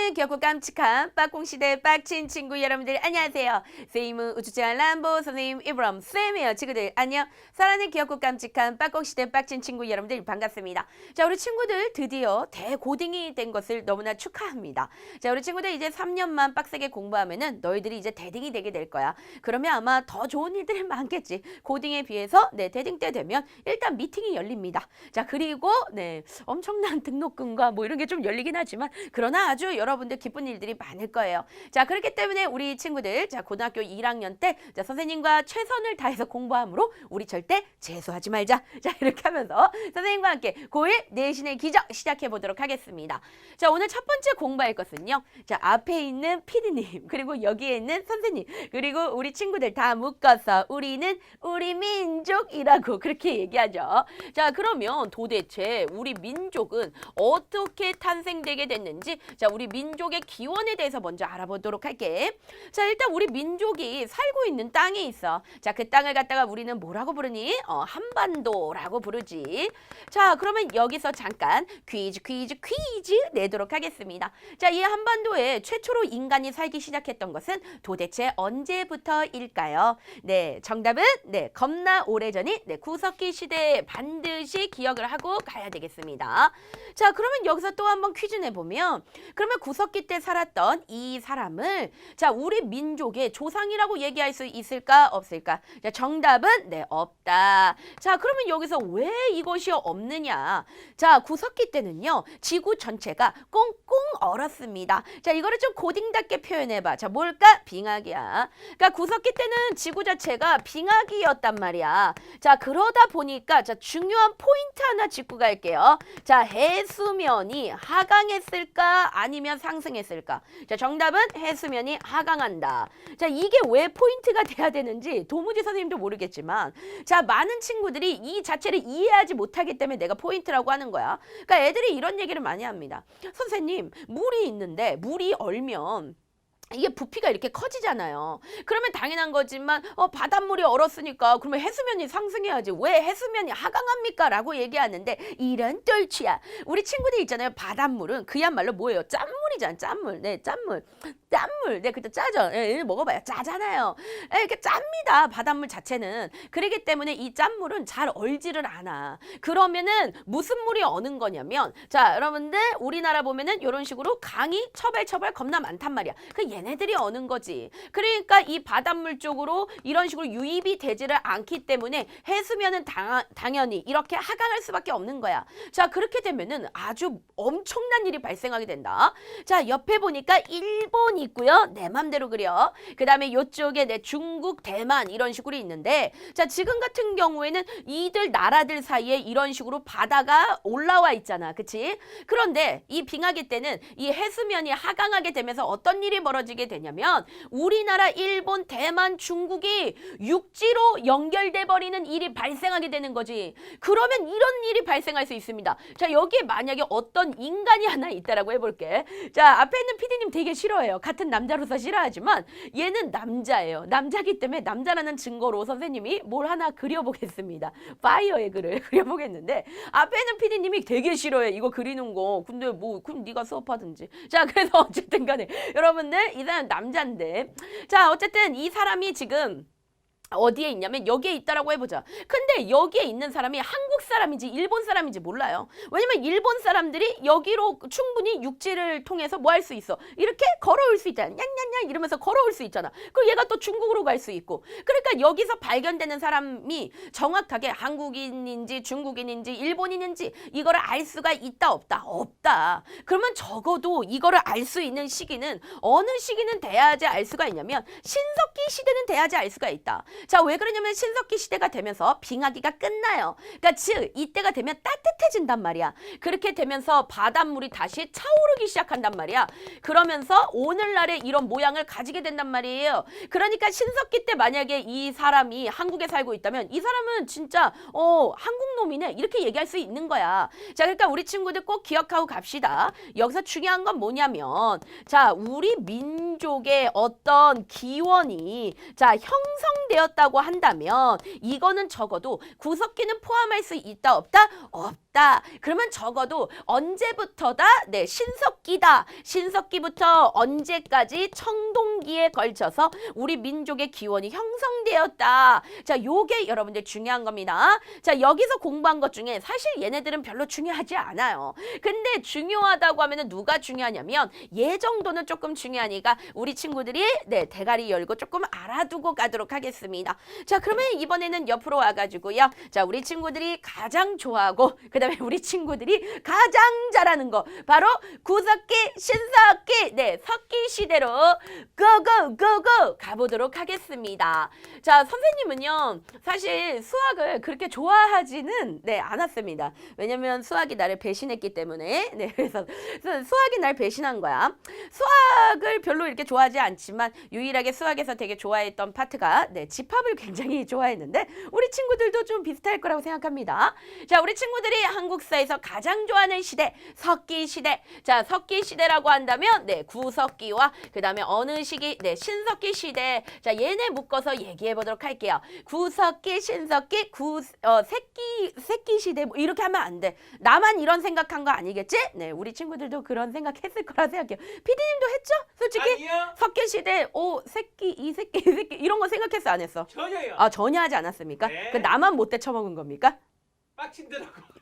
살아있는 귀엽고 깜찍한 빠꽁시대 빡친 친구 여러분들 안녕하세요. 세이무 우주체험 람보 선생님 이브람 쌤이에요. 친구들 안녕. 살아있는 귀엽고 깜찍한 빠꽁시대 빡친 친구 여러분들 반갑습니다. 자, 우리 친구들 드디어 대고딩이 된 것을 너무나 축하합니다. 자, 우리 친구들 이제 3년만 빡세게 공부하면은 너희들이 이제 대딩이 되게 될 거야. 그러면 아마 더 좋은 일들이 많겠지. 고딩에 비해서 대딩 때 되면 일단 미팅이 열립니다. 자, 그리고 엄청난 등록금과 뭐 이런 게 좀 열리긴 하지만 그러나 아주 여러분들 기쁜 일들이 많을 거예요. 자, 그렇기 때문에 우리 친구들 자 고등학교 1학년 때 자, 선생님과 최선을 다해서 공부함으로 우리 절대 재수하지 말자. 자, 이렇게 하면서 선생님과 함께 고1 내신의 기적 시작해 보도록 하겠습니다. 자, 오늘 첫 번째 공부할 것은요. 자, 앞에 있는 PD님 그리고 여기에 있는 선생님 그리고 우리 친구들 다 묶어서 우리는 우리 민족이라고 그렇게 얘기하죠. 자, 그러면 도대체 우리 민족은 어떻게 탄생되게 됐는지 자, 우리 민족의 기원에 대해서 먼저 알아보도록 할게. 자, 일단 우리 민족이 살고 있는 땅이 있어. 자, 그 땅을 갖다가 우리는 뭐라고 부르니? 한반도라고 부르지. 자, 그러면 여기서 잠깐 퀴즈 내도록 하겠습니다. 자, 이 한반도에 최초로 인간이 살기 시작했던 것은 도대체 언제부터일까요? 네, 정답은 겁나 오래전인 구석기 시대에 반드시 기억을 하고 가야 되겠습니다. 자, 그러면 여기서 또 한번 퀴즈 내보면 그러면 구석기 때 살았던 이 사람을 자, 우리 민족의 조상이라고 얘기할 수 있을까 없을까? 자, 정답은 없다. 자, 그러면 여기서 왜 이것이 없느냐? 자, 구석기 때는요. 지구 전체가 꽁꽁 얼었습니다. 자, 이거를 좀 고딩답게 표현해봐. 자, 뭘까? 빙하기야. 그러니까 구석기 때는 지구 자체가 빙하기였단 말이야. 자, 그러다 보니까 자, 중요한 포인트 하나 짚고 갈게요. 자, 해수면이 하강했을까? 아니면 상승했을까? 자, 정답은 해수면이 하강한다. 자, 이게 왜 포인트가 돼야 되는지 도무지 선생님도 모르겠지만 자, 많은 친구들이 이 자체를 이해하지 못하기 때문에 내가 포인트라고 하는 거야. 그러니까 애들이 이런 얘기를 많이 합니다. 선생님, 물이 있는데 물이 얼면 이게 부피가 이렇게 커지잖아요. 그러면 당연한 거지만 바닷물이 얼었으니까 그러면 해수면이 상승해야지. 왜 해수면이 하강합니까? 라고 얘기하는데 이런 똘치야. 우리 친구들 있잖아요. 바닷물은 그야말로 뭐예요? 짠물이잖아. 짠물. 네, 짠물. 네, 그때 짜죠. 먹어봐요. 짜잖아요. 이렇게 짭니다. 바닷물 자체는. 그렇기 때문에 이 짠물은 잘 얼지를 않아. 그러면은 무슨 물이 어는 거냐면 자, 여러분들 우리나라 보면은 이런 식으로 강이 처벌 겁나 많단 말이야. 얘네들이 어는 거지. 그러니까 이 바닷물 쪽으로 이런 식으로 유입이 되지를 않기 때문에 해수면은 당연히 이렇게 하강할 수밖에 없는 거야. 자, 그렇게 되면은 아주 엄청난 일이 발생하게 된다. 자, 옆에 보니까 일본 있고요. 내 맘대로 그려. 그 다음에 이쪽에 중국, 대만 이런 식으로 있는데 자, 지금 같은 경우에는 이들 나라들 사이에 이런 식으로 바다가 올라와 있잖아. 그치? 그런데 이 빙하기 때는 이 해수면이 하강하게 되면서 어떤 일이 벌어지게 되냐면 우리나라, 일본, 대만, 중국이 육지로 연결돼 버리는 일이 발생하게 되는 거지. 그러면 이런 일이 발생할 수 있습니다. 자, 여기에 만약에 어떤 인간이 하나 있다라고 해볼게. 자, 앞에 있는 PD님 되게 싫어해요. 같은 남자로서 싫어하지만 얘는 남자예요. 남자기 때문에 남자라는 증거로 선생님이 뭘 하나 그려보겠습니다. 파이어의 글을 그려보겠는데 앞에 있는 PD님이 되게 싫어해. 이거 그리는 거. 근데 뭐 그럼 네가 수업하든지. 자, 그래서 어쨌든 간에 여러분들 이 사람 남자인데 자, 어쨌든 이 사람이 지금 어디에 있냐면 여기에 있다라고 해보자. 근데 여기에 있는 사람이 한국 사람인지 일본 사람인지 몰라요. 왜냐면 일본 사람들이 여기로 충분히 육지를 통해서 뭐 할 수 있어. 이렇게 걸어올 수 있잖아. 냥냥냥 이러면서 걸어올 수 있잖아. 그리고 얘가 또 중국으로 갈 수 있고. 그러니까 여기서 발견되는 사람이 정확하게 한국인인지 중국인인지 일본인인지 이거를 알 수가 있다 없다? 없다. 그러면 적어도 이거를 알 수 있는 시기는 어느 시기는 돼야지 알 수가 있냐면 신석기 시대는 돼야지 알 수가 있다. 자, 왜 그러냐면 신석기 시대가 되면서 빙하기가 끝나요. 그러니까 즉 이때가 되면 따뜻해진단 말이야. 그렇게 되면서 바닷물이 다시 차오르기 시작한단 말이야. 그러면서 오늘날의 이런 모양을 가지게 된단 말이에요. 그러니까 신석기 때 만약에 이 사람이 한국에 살고 있다면 이 사람은 진짜 한국 놈이네 이렇게 얘기할 수 있는 거야. 자, 그러니까 우리 친구들 꼭 기억하고 갑시다. 여기서 중요한 건 뭐냐면 자, 우리 민족의 어떤 기원이 자, 형성되어 시대였다고 한다면 이거는 적어도 구석기는 포함할 수 있다 없다? 없다. 그러면 적어도 언제부터다? 네, 신석기다. 신석기부터 언제까지 청동기에 걸쳐서 우리 민족의 기원이 형성되었다. 자, 요게 여러분들 중요한 겁니다. 자, 여기서 공부한 것 중에 사실 얘네들은 별로 중요하지 않아요. 근데 중요하다고 하면은 누가 중요하냐면 얘 정도는 조금 중요하니까 우리 친구들이 네, 대가리 열고 조금 알아두고 가도록 하겠습니다. 자, 그러면 이번에는 옆으로 와가지고요. 자, 우리 친구들이 가장 좋아하고 그 다음에 우리 친구들이 가장 잘하는 거 바로 구석기, 신석기, 네, 석기 시대로 고고고고 가보도록 하겠습니다. 자, 선생님은요 사실 수학을 그렇게 좋아하지는 네, 않았습니다. 왜냐면 수학이 나를 배신했기 때문에 네, 그래서 수학이 날 배신한 거야. 수학을 별로 이렇게 좋아하지 않지만 유일하게 수학에서 되게 좋아했던 파트가 네, 집합을 굉장히 좋아했는데 우리 친구들도 좀 비슷할 거라고 생각합니다. 자, 우리 친구들이 한국사에서 가장 좋아하는 시대 석기 시대. 자, 석기 시대라고 한다면 네, 구석기와 그 다음에 어느 시기 네, 신석기 시대. 자, 얘네 묶어서 얘기해 보도록 할게요. 구석기, 신석기, 새끼 시대 뭐 이렇게 하면 안 돼. 나만 이런 생각한 거 아니겠지? 네, 우리 친구들도 그런 생각했을 거라 생각해요. 피디님도 했죠? 솔직히 아니요. 석기 시대, 오 새끼, 이 새끼, 이 새끼 이런 거 생각했어 안 했어? 전혀요. 아, 전혀 하지 않았습니까? 네. 그 나만 못돼 처먹은 겁니까? 빡친들하고.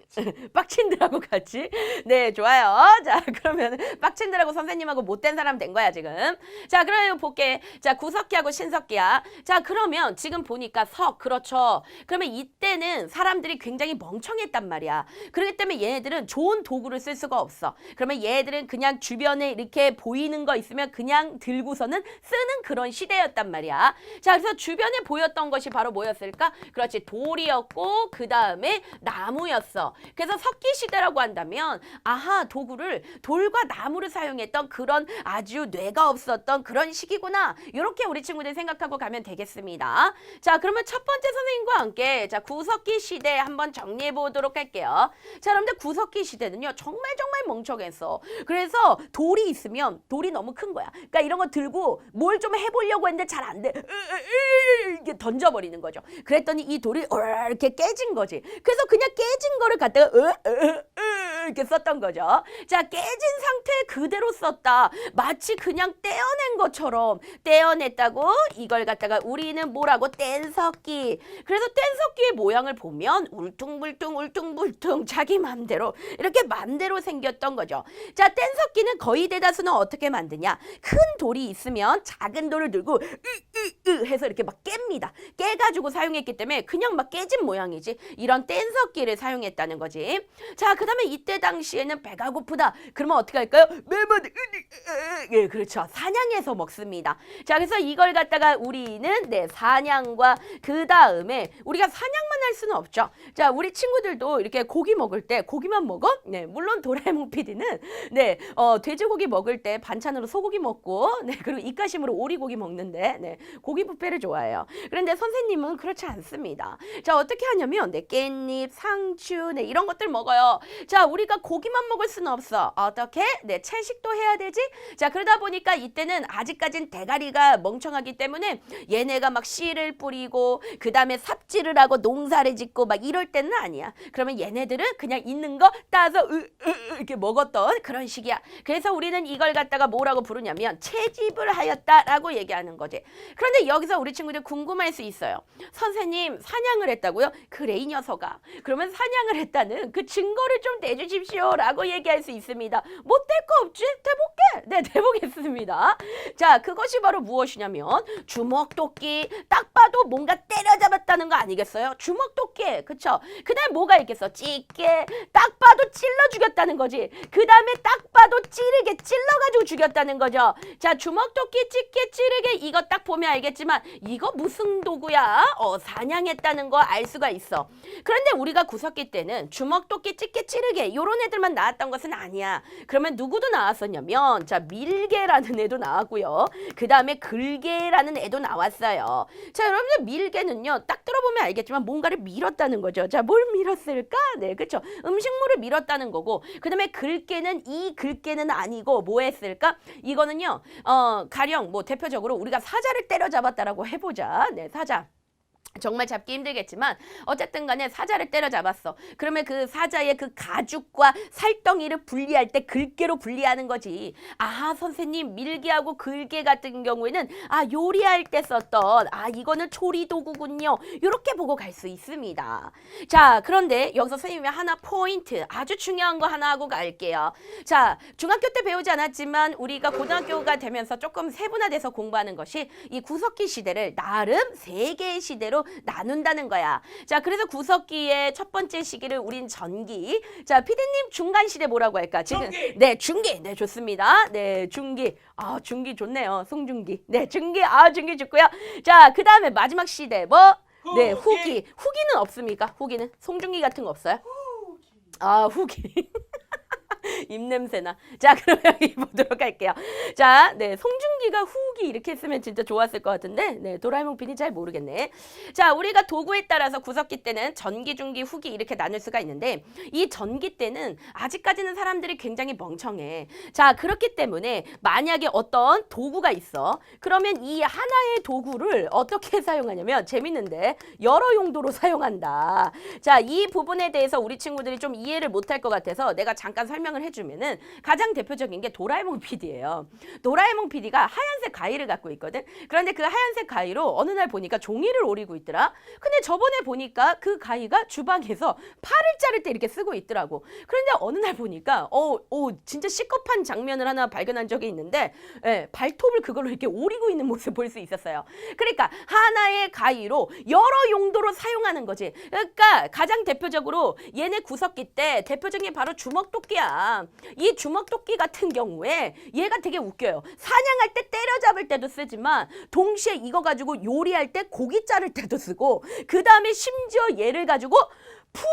빡친들하고 같이. 네, 좋아요. 자, 그러면 빡친들하고 선생님하고 못된 사람 된 거야 지금. 자, 그러면 볼게. 자, 구석기하고 신석기야. 자, 그러면 지금 보니까 그렇죠. 그러면 이때는 사람들이 굉장히 멍청했단 말이야. 그렇기 때문에 얘네들은 좋은 도구를 쓸 수가 없어. 그러면 얘네들은 그냥 주변에 이렇게 보이는 거 있으면 그냥 들고서는 쓰는 그런 시대였단 말이야. 자, 그래서 주변에 보였던 것이 바로 뭐였을까? 그렇지, 돌이었고 그 다음에 나무였어. 그래서 석기 시대라고 한다면 아하, 도구를 돌과 나무를 사용했던 그런 아주 뇌가 없었던 그런 시기구나. 이렇게 우리 친구들 생각하고 가면 되겠습니다. 자, 그러면 첫 번째 선생님과 함께 자, 구석기 시대 한번 정리해 보도록 할게요. 자, 여러분들 구석기 시대는요 정말 멍청했어. 그래서 돌이 있으면 돌이 너무 큰 거야. 그러니까 이런 거 들고 뭘 좀 해보려고 했는데 잘 안 돼. 이렇게 던져버리는 거죠. 그랬더니 이 돌이 이렇게 깨진 거지. 그래서 그냥 깨진 거를 갖다가 이렇게 썼던 거죠. 자, 깨진 상태 그대로 썼다. 마치 그냥 떼어낸 것처럼 떼어냈다고 이걸 갖다가 우리는 뭐라고 뗀석기. 그래서 뗀석기의 모양을 보면 울퉁불퉁 자기 맘대로 이렇게 맘대로 생겼던 거죠. 자, 뗀석기는 거의 대다수는 어떻게 만드냐? 큰 돌이 있으면 작은 돌을 들고 해서 이렇게 막 깹니다. 깨가지고 사용했기 때문에 그냥 막 깨진 모양이지. 이런 뗀석기를 사용했다는 거지. 자, 그 다음에 이때 당시에는 배가 고프다. 그러면 어떻게 할까요? 매번 예, 그렇죠. 사냥해서 먹습니다. 자, 그래서 이걸 갖다가 우리는 네, 사냥과 그 다음에 우리가 사냥만 할 수는 없죠. 자, 우리 친구들도 이렇게 고기 먹을 때 고기만 먹어? 네, 물론 도라에몽 PD는 네, 돼지고기 먹을 때 반찬으로 소고기 먹고 네, 그리고 입가심으로 오리고기 먹는데 네, 고기 뷔페를 좋아해요. 그런데 선생님은 그렇지 않습니다. 자, 어떻게 하냐면 네, 깻잎, 상추 네, 이런 것들 먹어요. 자, 우리가 고기만 먹을 수는 없어. 어떻게? 네, 채식도 해야 되지? 자, 그러다 보니까 이때는 아직까진 대가리가 멍청하기 때문에 얘네가 막 씨를 뿌리고 그 다음에 삽질을 하고 농사를 짓고 막 이럴 때는 아니야. 그러면 얘네들은 그냥 있는 거 따서 이렇게 먹었던 그런 시기야. 그래서 우리는 이걸 갖다가 뭐라고 부르냐면 채집을 하였다라고 얘기하는 거지. 그런데 여기서 우리 친구들 궁금할 수 있어요. 선생님, 사냥을 했다고요? 그래, 이 녀석아. 그러면 사냥을 했다는 그 증거를 좀 내주십시오라고 얘기할 수 있습니다. 못 될 거 없지? 대볼게. 네, 대보겠습니다. 자, 그것이 바로 무엇이냐면 주먹도끼. 딱 봐도 뭔가 때려잡았다는 거 아니겠어요? 주먹도끼. 그쵸? 그 다음에 뭐가 있겠어? 찌개. 딱 봐도 찔러 죽였다는 거지. 그 다음에 딱 봐도 찌르게 찔러가지고 죽였다는 거죠. 자, 주먹도끼, 찌개, 찌르게 이거 딱 보면 알겠지만 이거 무슨 도구야? 사냥했다는 거 알 수가 있어. 그런데 우리가 구석기 때는 주먹도끼, 찌개, 찌르게 요런 애들만 나왔던 것은 아니야. 그러면 누구도 나왔었냐면 자, 밀개라는 애도 나왔고요. 그 다음에 글개라는 애도 나왔어요. 자, 여러분들 밀개는요 딱 들어보면 알겠지만 뭔가를 밀었다는 거죠. 자, 뭘 밀었을까? 네, 그렇죠. 음식물을 밀었다는 거고, 그 다음에 글개는 이 글개는 아니고 뭐 했을까? 이거는요 가령 뭐 대표적으로 우리가 사자를 때려잡았다라고 해보자. 네, 사자. 정말 잡기 힘들겠지만 어쨌든 간에 사자를 때려잡았어. 그러면 그 사자의 그 가죽과 살덩이를 분리할 때 글개로 분리하는 거지. 아하, 선생님, 밀개하고 글개 같은 경우에는 요리할 때 썼던 이거는 조리 도구군요. 이렇게 보고 갈 수 있습니다. 자, 그런데 여기서 선생님이 하나 포인트, 아주 중요한 거 하나 하고 갈게요. 자, 중학교 때 배우지 않았지만 우리가 고등학교가 되면서 조금 세분화돼서 공부하는 것이 이 구석기 시대를 나름 세 개의 시대로 나눈다는 거야. 자, 그래서 구석기의 첫 번째 시기를 우린 전기. 자, 피디님 중간 시대 뭐라고 할까? 지금 중기. 네, 중기. 네, 좋습니다. 네, 중기. 중기 좋네요. 송중기. 네, 중기. 중기 좋고요. 자, 그다음에 마지막 시대 뭐? 네, 후기. 후기는 없습니까? 후기는 송중기 같은 거 없어요? 후기. 입냄새나. 자, 그럼 여기 보도록 할게요. 자, 네, 송중기가 후기 이렇게 했으면 진짜 좋았을 것 같은데, 네, 도라에몽 PD 잘 모르겠네. 자, 우리가 도구에 따라서 구석기 때는 전기, 중기, 후기 이렇게 나눌 수가 있는데, 이 전기 때는 아직까지는 사람들이 굉장히 멍청해. 자, 그렇기 때문에 만약에 어떤 도구가 있어. 그러면 이 하나의 도구를 어떻게 사용하냐면, 재밌는데, 여러 용도로 사용한다. 자, 이 부분에 대해서 우리 친구들이 좀 이해를 못할 것 같아서 내가 잠깐 설명을 해주면은 가장 대표적인 게 도라에몽 PD예요. 도라에몽 PD가 하얀색 가위를 갖고 있거든. 그런데 그 하얀색 가위로 어느 날 보니까 종이를 오리고 있더라. 근데 저번에 보니까 그 가위가 주방에서 파를 자를 때 이렇게 쓰고 있더라고. 그런데 어느 날 보니까 진짜 시급한 장면을 하나 발견한 적이 있는데 발톱을 그걸로 이렇게 오리고 있는 모습 볼 수 있었어요. 그러니까 하나의 가위로 여러 용도로 사용하는 거지. 그러니까 가장 대표적으로 얘네 구석기 때 대표적인 게 바로 주먹도끼야. 이 주먹도끼 같은 경우에 얘가 되게 웃겨요. 사냥할 때 때려잡을 때도 쓰지만 동시에 이거 가지고 요리할 때 고기 자를 때도 쓰고 그 다음에 심지어 얘를 가지고 풀을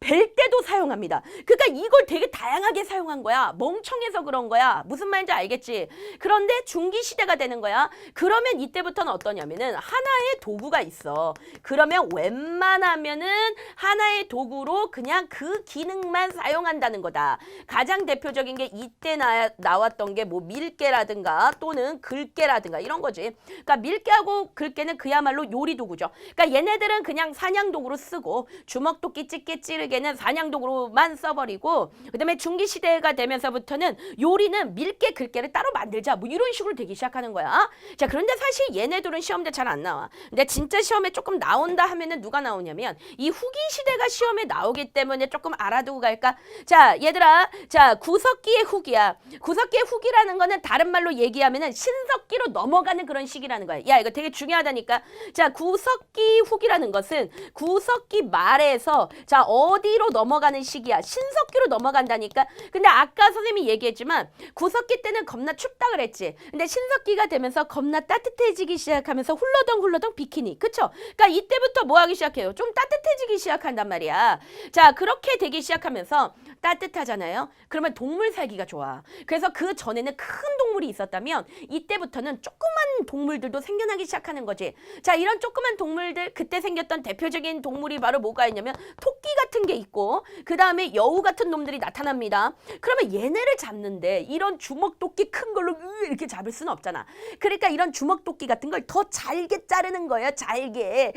벨 때도 사용합니다. 그러니까 이걸 되게 다양하게 사용한 거야. 멍청해서 그런 거야. 무슨 말인지 알겠지? 그런데 중기시대가 되는 거야. 그러면 이때부터는 어떠냐면은 하나의 도구가 있어. 그러면 웬만하면은 하나의 도구로 그냥 그 기능만 사용한다는 거다. 가장 대표적인 게 이때 나왔던 게 뭐 밀개라든가 또는 글개라든가 이런 거지. 그러니까 밀개하고 글개는 그야말로 요리 도구죠. 그러니까 얘네들은 그냥 사냥 도구로 쓰고 주먹도끼, 찌개, 찌르기 는 사냥도구로만 써버리고 그다음에 중기시대가 되면서부터는 요리는 밀개 글개를 따로 만들자 뭐 이런 식으로 되기 시작하는 거야. 자, 그런데 사실 얘네들은 시험대 잘 안 나와. 근데 진짜 시험에 조금 나온다 하면은 누가 나오냐면 이 후기 시대가 시험에 나오기 때문에 조금 알아두고 갈까? 자, 얘들아, 자, 구석기의 후기야. 구석기의 후기라는 거는 다른 말로 얘기하면은 신석기로 넘어가는 그런 시기라는 거야. 야, 이거 되게 중요하다니까. 자, 구석기 후기라는 것은 구석기 말에서 자, 어디로 넘어가는 시기야? 신석기로 넘어간다니까. 근데 아까 선생님이 얘기했지만 구석기 때는 겁나 춥다 그랬지. 근데 신석기가 되면서 겁나 따뜻해지기 시작하면서 훌러덩 비키니. 그쵸? 그러니까 이때부터 뭐 하기 시작해요? 좀 따뜻해지기 시작한단 말이야. 자, 그렇게 되기 시작하면서 따뜻하잖아요. 그러면 동물 살기가 좋아. 그래서 그 전에는 큰 동물이 있었다면 이때부터는 조그만 동물들도 생겨나기 시작하는 거지. 자, 이런 조그만 동물들 그때 생겼던 대표적인 동물이 바로 뭐가 있냐면 토끼 같은 게 있고 그 다음에 여우 같은 놈들이 나타납니다. 그러면 얘네를 잡는데 이런 주먹도끼 큰 걸로 이렇게 잡을 수는 없잖아. 그러니까 이런 주먹도끼 같은 걸 더 잘게 자르는 거예요. 잘게.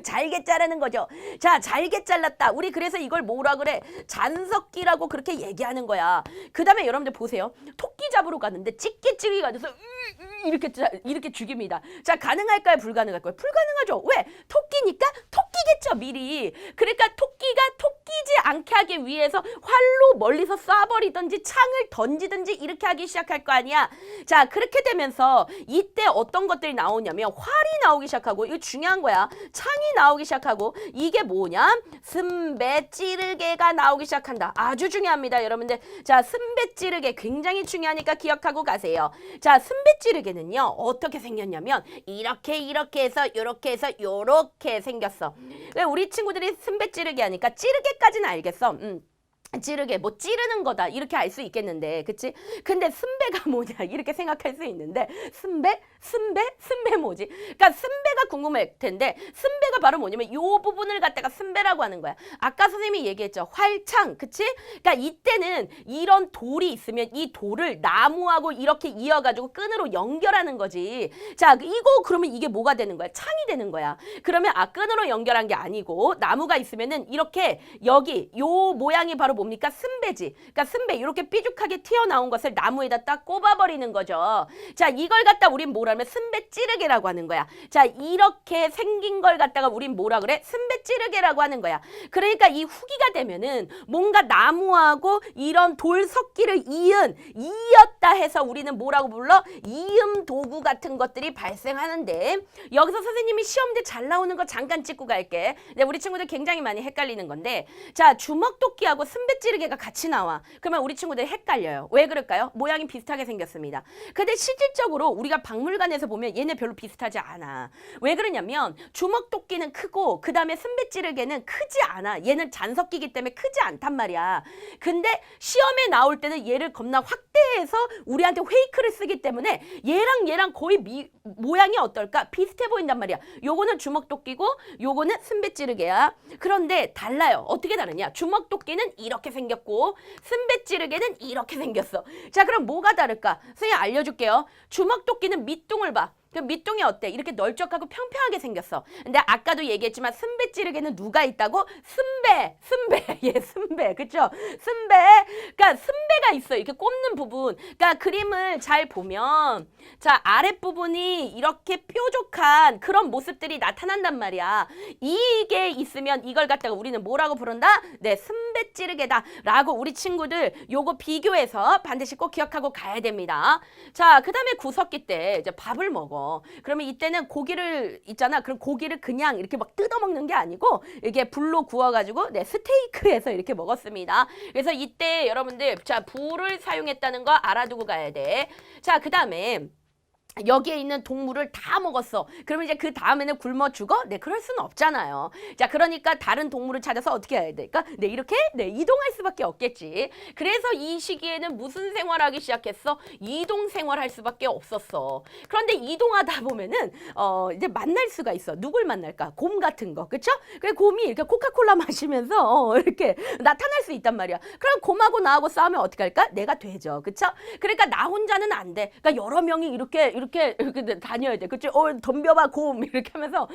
잘게 자르는 거죠. 자, 잘게 잘랐다. 우리 그래서 이걸 뭐라 그래? 잔석기라고 그렇게 얘기하는 거야. 그 다음에 여러분들 보세요. 토끼 잡으러 가는데 찌개찌개가 돼서 이렇게 죽입니다. 자, 가능할까요? 불가능할까요? 불가능하죠. 왜? 토끼니까 토끼겠죠, 미리. 그러니까 토끼가 토끼지 않게 하기 위해서 활로 멀리서 쏴버리든지 창을 던지든지 이렇게 하기 시작할 거 아니야. 자, 그렇게 되면서 이때 어떤 것들이 나오냐면 활이 나오기 시작하고 이거 중요한 거야. 창이 나오기 시작하고 이게 뭐냐? 승배 찌르개가 나오기 시작한다. 아주 중요합니다, 여러분들. 자, 승배 찌르개 굉장히 중요하니까 기억하고 가세요. 자, 승배 찌르개는요 어떻게 생겼냐면 이렇게 해서 이렇게 해서 요렇게 생겼어. 왜 우리 친구들이 승배 찌르개 하니까 찌르개까지는 알겠어. 찌르게 뭐 찌르는 거다 이렇게 알 수 있겠는데 그치? 근데 쓴배가 뭐냐 이렇게 생각할 수 있는데 쓴배 뭐지? 그러니까 쓴배가 궁금할 텐데 쓴배가 바로 뭐냐면 요 부분을 갖다가 쓴배라고 하는 거야. 아까 선생님이 얘기했죠. 활창 그치? 그러니까 이때는 이런 돌이 있으면 이 돌을 나무하고 이렇게 이어가지고 끈으로 연결하는 거지. 자 이거 그러면 이게 뭐가 되는 거야? 창이 되는 거야. 그러면 끈으로 연결한 게 아니고 나무가 있으면은 이렇게 여기 요 모양이 바로 뭡니까? 쓴배지. 그러니까 쓴배 이렇게 삐죽하게 튀어나온 것을 나무에다 딱 꼽아버리는 거죠. 자 이걸 갖다 우린 뭐라면 쓴배 찌르개라고 하는 거야. 자 이렇게 생긴 걸 갖다가 우린 뭐라 그래? 쓴배 찌르개라고 하는 거야. 그러니까 이 후기가 되면은 뭔가 나무하고 이런 돌 섞기를 이었다 해서 우리는 뭐라고 불러? 이음 도구 같은 것들이 발생하는데 여기서 선생님이 시험대 잘 나오는 거 잠깐 찍고 갈게. 근데 우리 친구들 굉장히 많이 헷갈리는 건데 자 주먹도끼하고 쓴배 찌르개가 같이 나와. 그러면 우리 친구들 헷갈려요. 왜 그럴까요? 모양이 비슷하게 생겼습니다. 근데 실질적으로 우리가 박물관에서 보면 얘네 별로 비슷하지 않아. 왜 그러냐면 주먹도끼는 크고 그 다음에 쓴배 찌르개는 크지 않아. 얘는 잔석기기 때문에 크지 않단 말이야. 근데 시험에 나올 때는 얘를 겁나 확대해서 우리한테 페이크를 쓰기 때문에 얘랑 거의 모양이 어떨까? 비슷해 보인단 말이야. 요거는 주먹도끼고 요거는 쓴배 찌르개야. 그런데 달라요. 어떻게 다르냐? 주먹도끼는 이렇게 생겼고 쓴배 찌르개는 이렇게 생겼어. 자 그럼 뭐가 다를까? 선생님 알려줄게요. 주먹도끼는 밑둥을 봐. 그 밑둥이 어때? 이렇게 널쩍하고 평평하게 생겼어. 근데 아까도 얘기했지만 쓴배 찌르개는 누가 있다고? 쓴배, 예, 쓴배, 그쵸? 쓴배, 그러니까 쓴배가 있어. 이렇게 꼽는 부분. 그러니까 그림을 잘 보면, 자 아랫부분이 이렇게 뾰족한 그런 모습들이 나타난단 말이야. 이게 있으면 이걸 갖다가 우리는 뭐라고 부른다? 네, 쓴배 찌르개다라고 우리 친구들 요거 비교해서 반드시 꼭 기억하고 가야 됩니다. 자, 그 다음에 구석기 때 이제 밥을 먹어. 그러면 이때는 고기를 있잖아. 그럼 고기를 그냥 이렇게 막 뜯어 먹는 게 아니고 이게 불로 구워가지고 네 스테이크해서 이렇게 먹었습니다. 그래서 이때 여러분들 자 불을 사용했다는 거 알아두고 가야 돼. 자, 그 다음에 여기에 있는 동물을 다 먹었어. 그러면 이제 그 다음에는 굶어 죽어? 네, 그럴 수는 없잖아요. 자, 그러니까 다른 동물을 찾아서 어떻게 해야 될까? 네, 이렇게 이동할 수밖에 없겠지. 그래서 이 시기에는 무슨 생활하기 시작했어? 이동 생활할 수밖에 없었어. 그런데 이동하다 보면은 이제 만날 수가 있어. 누굴 만날까? 곰 같은 거, 그렇죠? 그 곰이 이렇게 코카콜라 마시면서 이렇게 나타날 수 있단 말이야. 그럼 곰하고 나하고 싸우면 어떻게 할까? 내가 되죠, 그렇죠? 그러니까 나 혼자는 안 돼. 그러니까 여러 명이 이렇게 다녀야 돼. 그치? 덤벼봐 곰 이렇게 하면서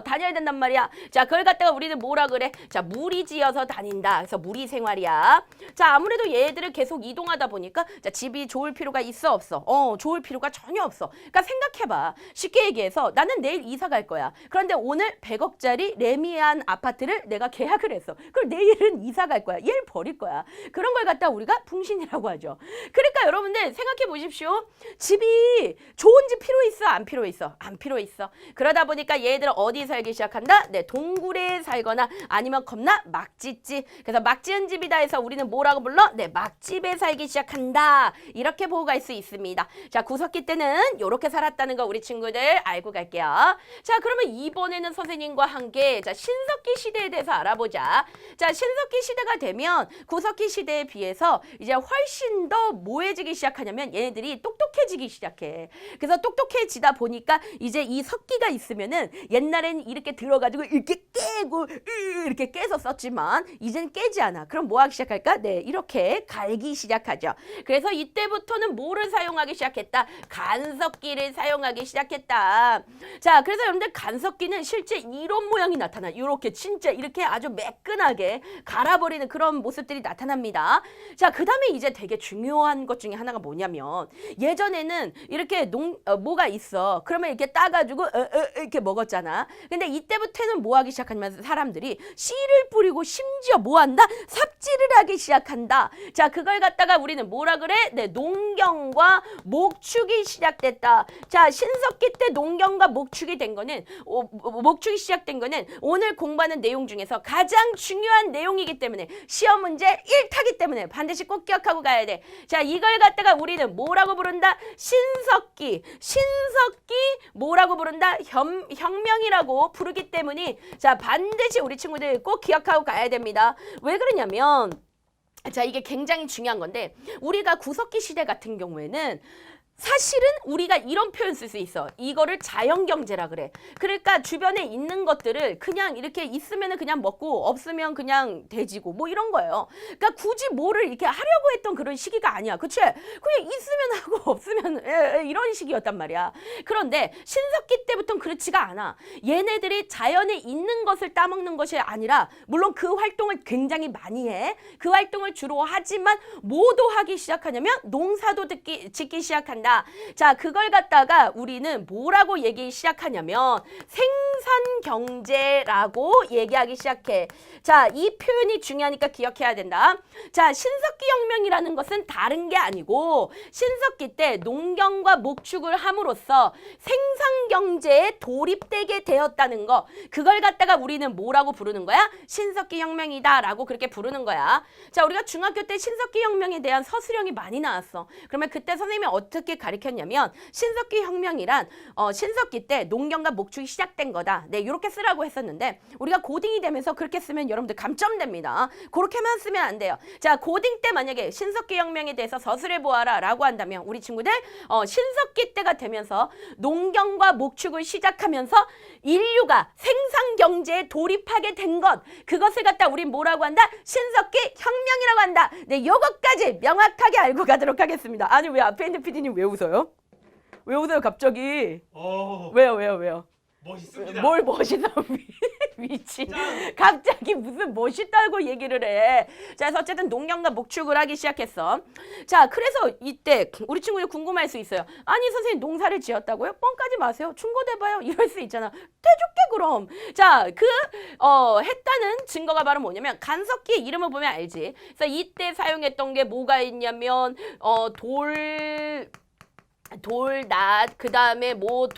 다녀야 된단 말이야. 자, 그걸 갖다가 우리는 뭐라 그래? 자, 무리지어서 다닌다. 그래서 무리 생활이야. 자, 아무래도 얘들을 계속 이동하다 보니까 자, 집이 좋을 필요가 있어 없어? 좋을 필요가 전혀 없어. 그러니까 생각해봐. 쉽게 얘기해서 나는 내일 이사 갈 거야. 그런데 오늘 100억짜리 레미안 아파트를 내가 계약을 했어. 그럼 내일은 이사 갈 거야. 얘를 버릴 거야. 그런 걸 갖다 우리가 분신이라고 하죠. 그러니까 여러분들 생각해 보십시오. 집이 좋은 집 필요 있어? 안 필요 있어? 안 필요 있어. 그러다 보니까 얘들 어디 살기 시작한다? 네, 동굴에 살거나 아니면 겁나 막 짓지. 그래서 막 지은 집이다 해서 우리는 뭐라고 불러? 네, 막집에 살기 시작한다. 이렇게 보고 갈 수 있습니다. 자, 구석기 때는 이렇게 살았다는 거 우리 친구들 알고 갈게요. 자, 그러면 이번에는 선생님과 함께 자, 신석기 시대에 대해서 알아보자. 자, 신석기 시대가 되면 구석기 시대에 비해서 이제 훨씬 더 뭐해지기 시작하냐면 얘네들이 똑똑해지기 시작해. 그래서 똑똑해지다 보니까 이제 이 석기가 있으면은 옛날에는 이렇게 들어가지고 이렇게 깨고 이렇게 깨서 썼지만 이제는 깨지 않아. 그럼 뭐 하기 시작할까? 네, 이렇게 갈기 시작하죠. 그래서 이때부터는 뭐를 사용하기 시작했다? 간석기를 사용하기 시작했다. 자, 그래서 여러분들 간석기는 실제 이런 모양이 나타나. 이렇게 진짜 이렇게 아주 매끈하게 갈아버리는 그런 모습들이 나타납니다. 자, 그 다음에 이제 되게 중요한 것 중에 하나가 뭐냐면 예전에는 이렇게 뭐가 있어. 그러면 이렇게 따가지고 이렇게 먹었잖아. 근데 이때부터는 뭐 하기 시작하면 사람들이 씨를 뿌리고 심지어 뭐 한다? 삽질을 하기 시작한다. 자, 그걸 갖다가 우리는 뭐라 그래? 네, 농경과 목축이 시작됐다. 자, 신석기 때 농경과 목축이 된 거는 목축이 시작된 거는 오늘 공부하는 내용 중에서 가장 중요한 내용이기 때문에 시험 문제 1타기 때문에 반드시 꼭 기억하고 가야 돼. 자, 이걸 갖다가 우리는 뭐라고 부른다? 신석기 뭐라고 부른다? 혁명이라고 부르기 때문에 자, 반드시 우리 친구들 꼭 기억하고 가야 됩니다. 왜 그러냐면 자, 이게 굉장히 중요한 건데 우리가 구석기 시대 같은 경우에는 사실은 우리가 이런 표현 쓸 수 있어. 이거를 자연경제라 그래. 그러니까 주변에 있는 것들을 그냥 이렇게 있으면 그냥 먹고 없으면 그냥 돼지고 뭐 이런 거예요. 그러니까 굳이 뭐를 이렇게 하려고 했던 그런 시기가 아니야. 그치? 그냥 있으면 하고 없으면 이런 시기였단 말이야. 그런데 신석기 때부터는 그렇지가 않아. 얘네들이 자연에 있는 것을 따먹는 것이 아니라 물론 그 활동을 굉장히 많이 해. 그 활동을 주로 하지만 뭐도 하기 시작하냐면 농사도 짓기 시작한다. 자, 그걸 갖다가 우리는 뭐라고 얘기 시작하냐면 생산경제라고 얘기하기 시작해. 자, 이 표현이 중요하니까 기억해야 된다. 자, 신석기 혁명이라는 것은 다른 게 아니고 신석기 때 농경과 목축을 함으로써 생산경제에 돌입되게 되었다는 거. 그걸 갖다가 우리는 뭐라고 부르는 거야? 신석기 혁명이다라고 그렇게 부르는 거야. 자, 우리가 중학교 때 신석기 혁명에 대한 서술형이 많이 나왔어. 그러면 그때 선생님이 어떻게 가르쳤냐면 신석기 혁명이란 신석기 때 농경과 목축이 시작된 거다. 네, 이렇게 쓰라고 했었는데 우리가 고딩이 되면서 그렇게 쓰면 여러분들 감점됩니다. 그렇게만 쓰면 안 돼요. 자, 고딩 때 만약에 신석기 혁명에 대해서 서술해 보아라 라고 한다면 우리 친구들 신석기 때가 되면서 농경과 목축을 시작하면서 인류가 생산경제에 돌입하게 된 것, 그것을 갖다 우린 뭐라고 한다? 신석기 혁명이라고 한다. 네, 요것까지 명확하게 알고 가도록 하겠습니다. 아니, 왜 앞에 있는 PD님 왜 웃어요? 왜 웃어요 갑자기? 왜요? 멋있습니다. 뭘 멋있어? 미친. 갑자기 무슨 멋있다고 얘기를 해. 자, 그래서 어쨌든 농경과 목축을 하기 시작했어. 자, 그래서 이때 우리 친구들 궁금할 수 있어요. 아니, 선생님 농사를 지었다고요? 뻥까지 마세요. 충고대봐요. 이럴 수 있잖아. 대줄게 그럼. 자, 했다는 증거가 바로 뭐냐면 간석기의 이름을 보면 알지. 그래서 이때 사용했던 게 뭐가 있냐면 돌낫, 그 다음에 뭐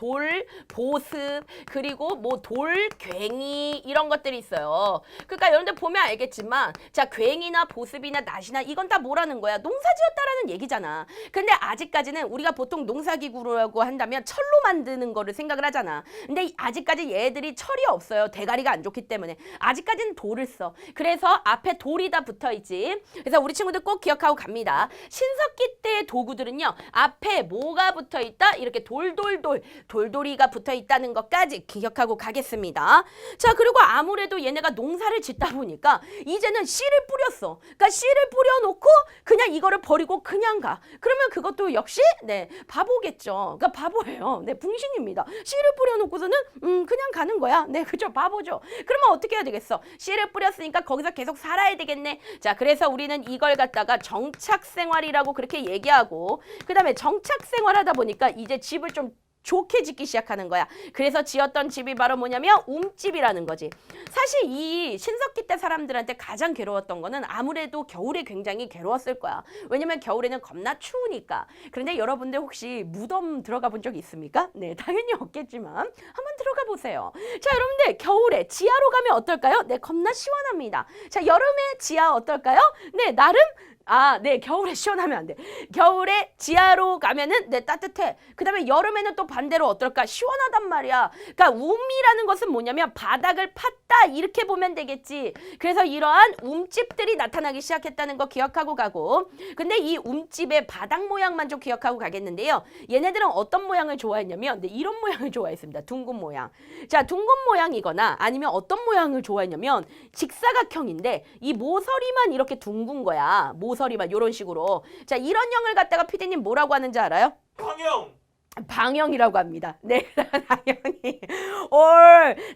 보습, 그리고 뭐 돌괭이 이런 것들이 있어요. 그러니까 여러분들 보면 알겠지만 자, 괭이나 보습이나 낫이나 이건 다 뭐라는 거야? 농사지었다라는 얘기잖아. 근데 아직까지는 우리가 보통 농사기구라고 한다면 철로 만드는 거를 생각을 하잖아. 근데 아직까지 얘들이 철이 없어요. 대가리가 안 좋기 때문에. 아직까지는 돌을 써. 그래서 앞에 돌이 다 붙어있지. 그래서 우리 친구들 꼭 기억하고 갑니다. 신석기 때의 도구들은요, 앞에 뭐가 붙어 있다? 이렇게 돌돌이가 붙어 있다는 것까지 기억하고 가겠습니다. 자, 그리고 아무래도 얘네가 농사를 짓다 보니까 이제는 씨를 뿌렸어. 그러니까 씨를 뿌려놓고 그냥 이거를 버리고 그냥 가. 그러면 그것도 역시 네, 바보겠죠. 그러니까 바보예요. 네, 붕신입니다. 씨를 뿌려놓고서는 그냥 가는 거야. 네, 그죠? 바보죠. 그러면 어떻게 해야 되겠어? 씨를 뿌렸으니까 거기서 계속 살아야 되겠네. 자, 그래서 우리는 이걸 갖다가 정착생활이라고 그렇게 얘기하고, 그 다음에 정착생활 하다 보니까 이제 집을 좀 좋게 짓기 시작하는 거야. 그래서 지었던 집이 바로 뭐냐면 움집이라는 거지. 사실 이 신석기 때 사람들한테 가장 괴로웠던 거는 아무래도 겨울에 굉장히 괴로웠을 거야. 왜냐면 겨울에는 겁나 추우니까. 그런데 여러분들 혹시 무덤 들어가 본 적 있습니까? 네, 당연히 없겠지만 한번 들어가 보세요. 자, 여러분들 겨울에 지하로 가면 어떨까요? 네, 겁나 시원합니다. 자, 여름에 지하 어떨까요? 네, 나름 네, 겨울에 시원하면 안 돼. 겨울에 지하로 가면은 네, 따뜻해. 그 다음에 여름에는 또 반대로 어떨까? 시원하단 말이야. 그러니까 움이라는 것은 뭐냐면 바닥을 팠다 이렇게 보면 되겠지. 그래서 이러한 움집들이 나타나기 시작했다는 거 기억하고 가고, 근데 이 움집의 바닥 모양만 좀 기억하고 가겠는데요. 얘네들은 어떤 모양을 좋아했냐면 네, 이런 모양을 좋아했습니다. 둥근 모양. 자, 둥근 모양이거나 아니면 어떤 모양을 좋아했냐면 직사각형인데 이 모서리만 이렇게 둥근 거야. 모서리만 이런 식으로. 자, 이런 형을 갖다가 피디님 뭐라고 하는지 알아요? 방형이라고 합니다. 네, 방형이.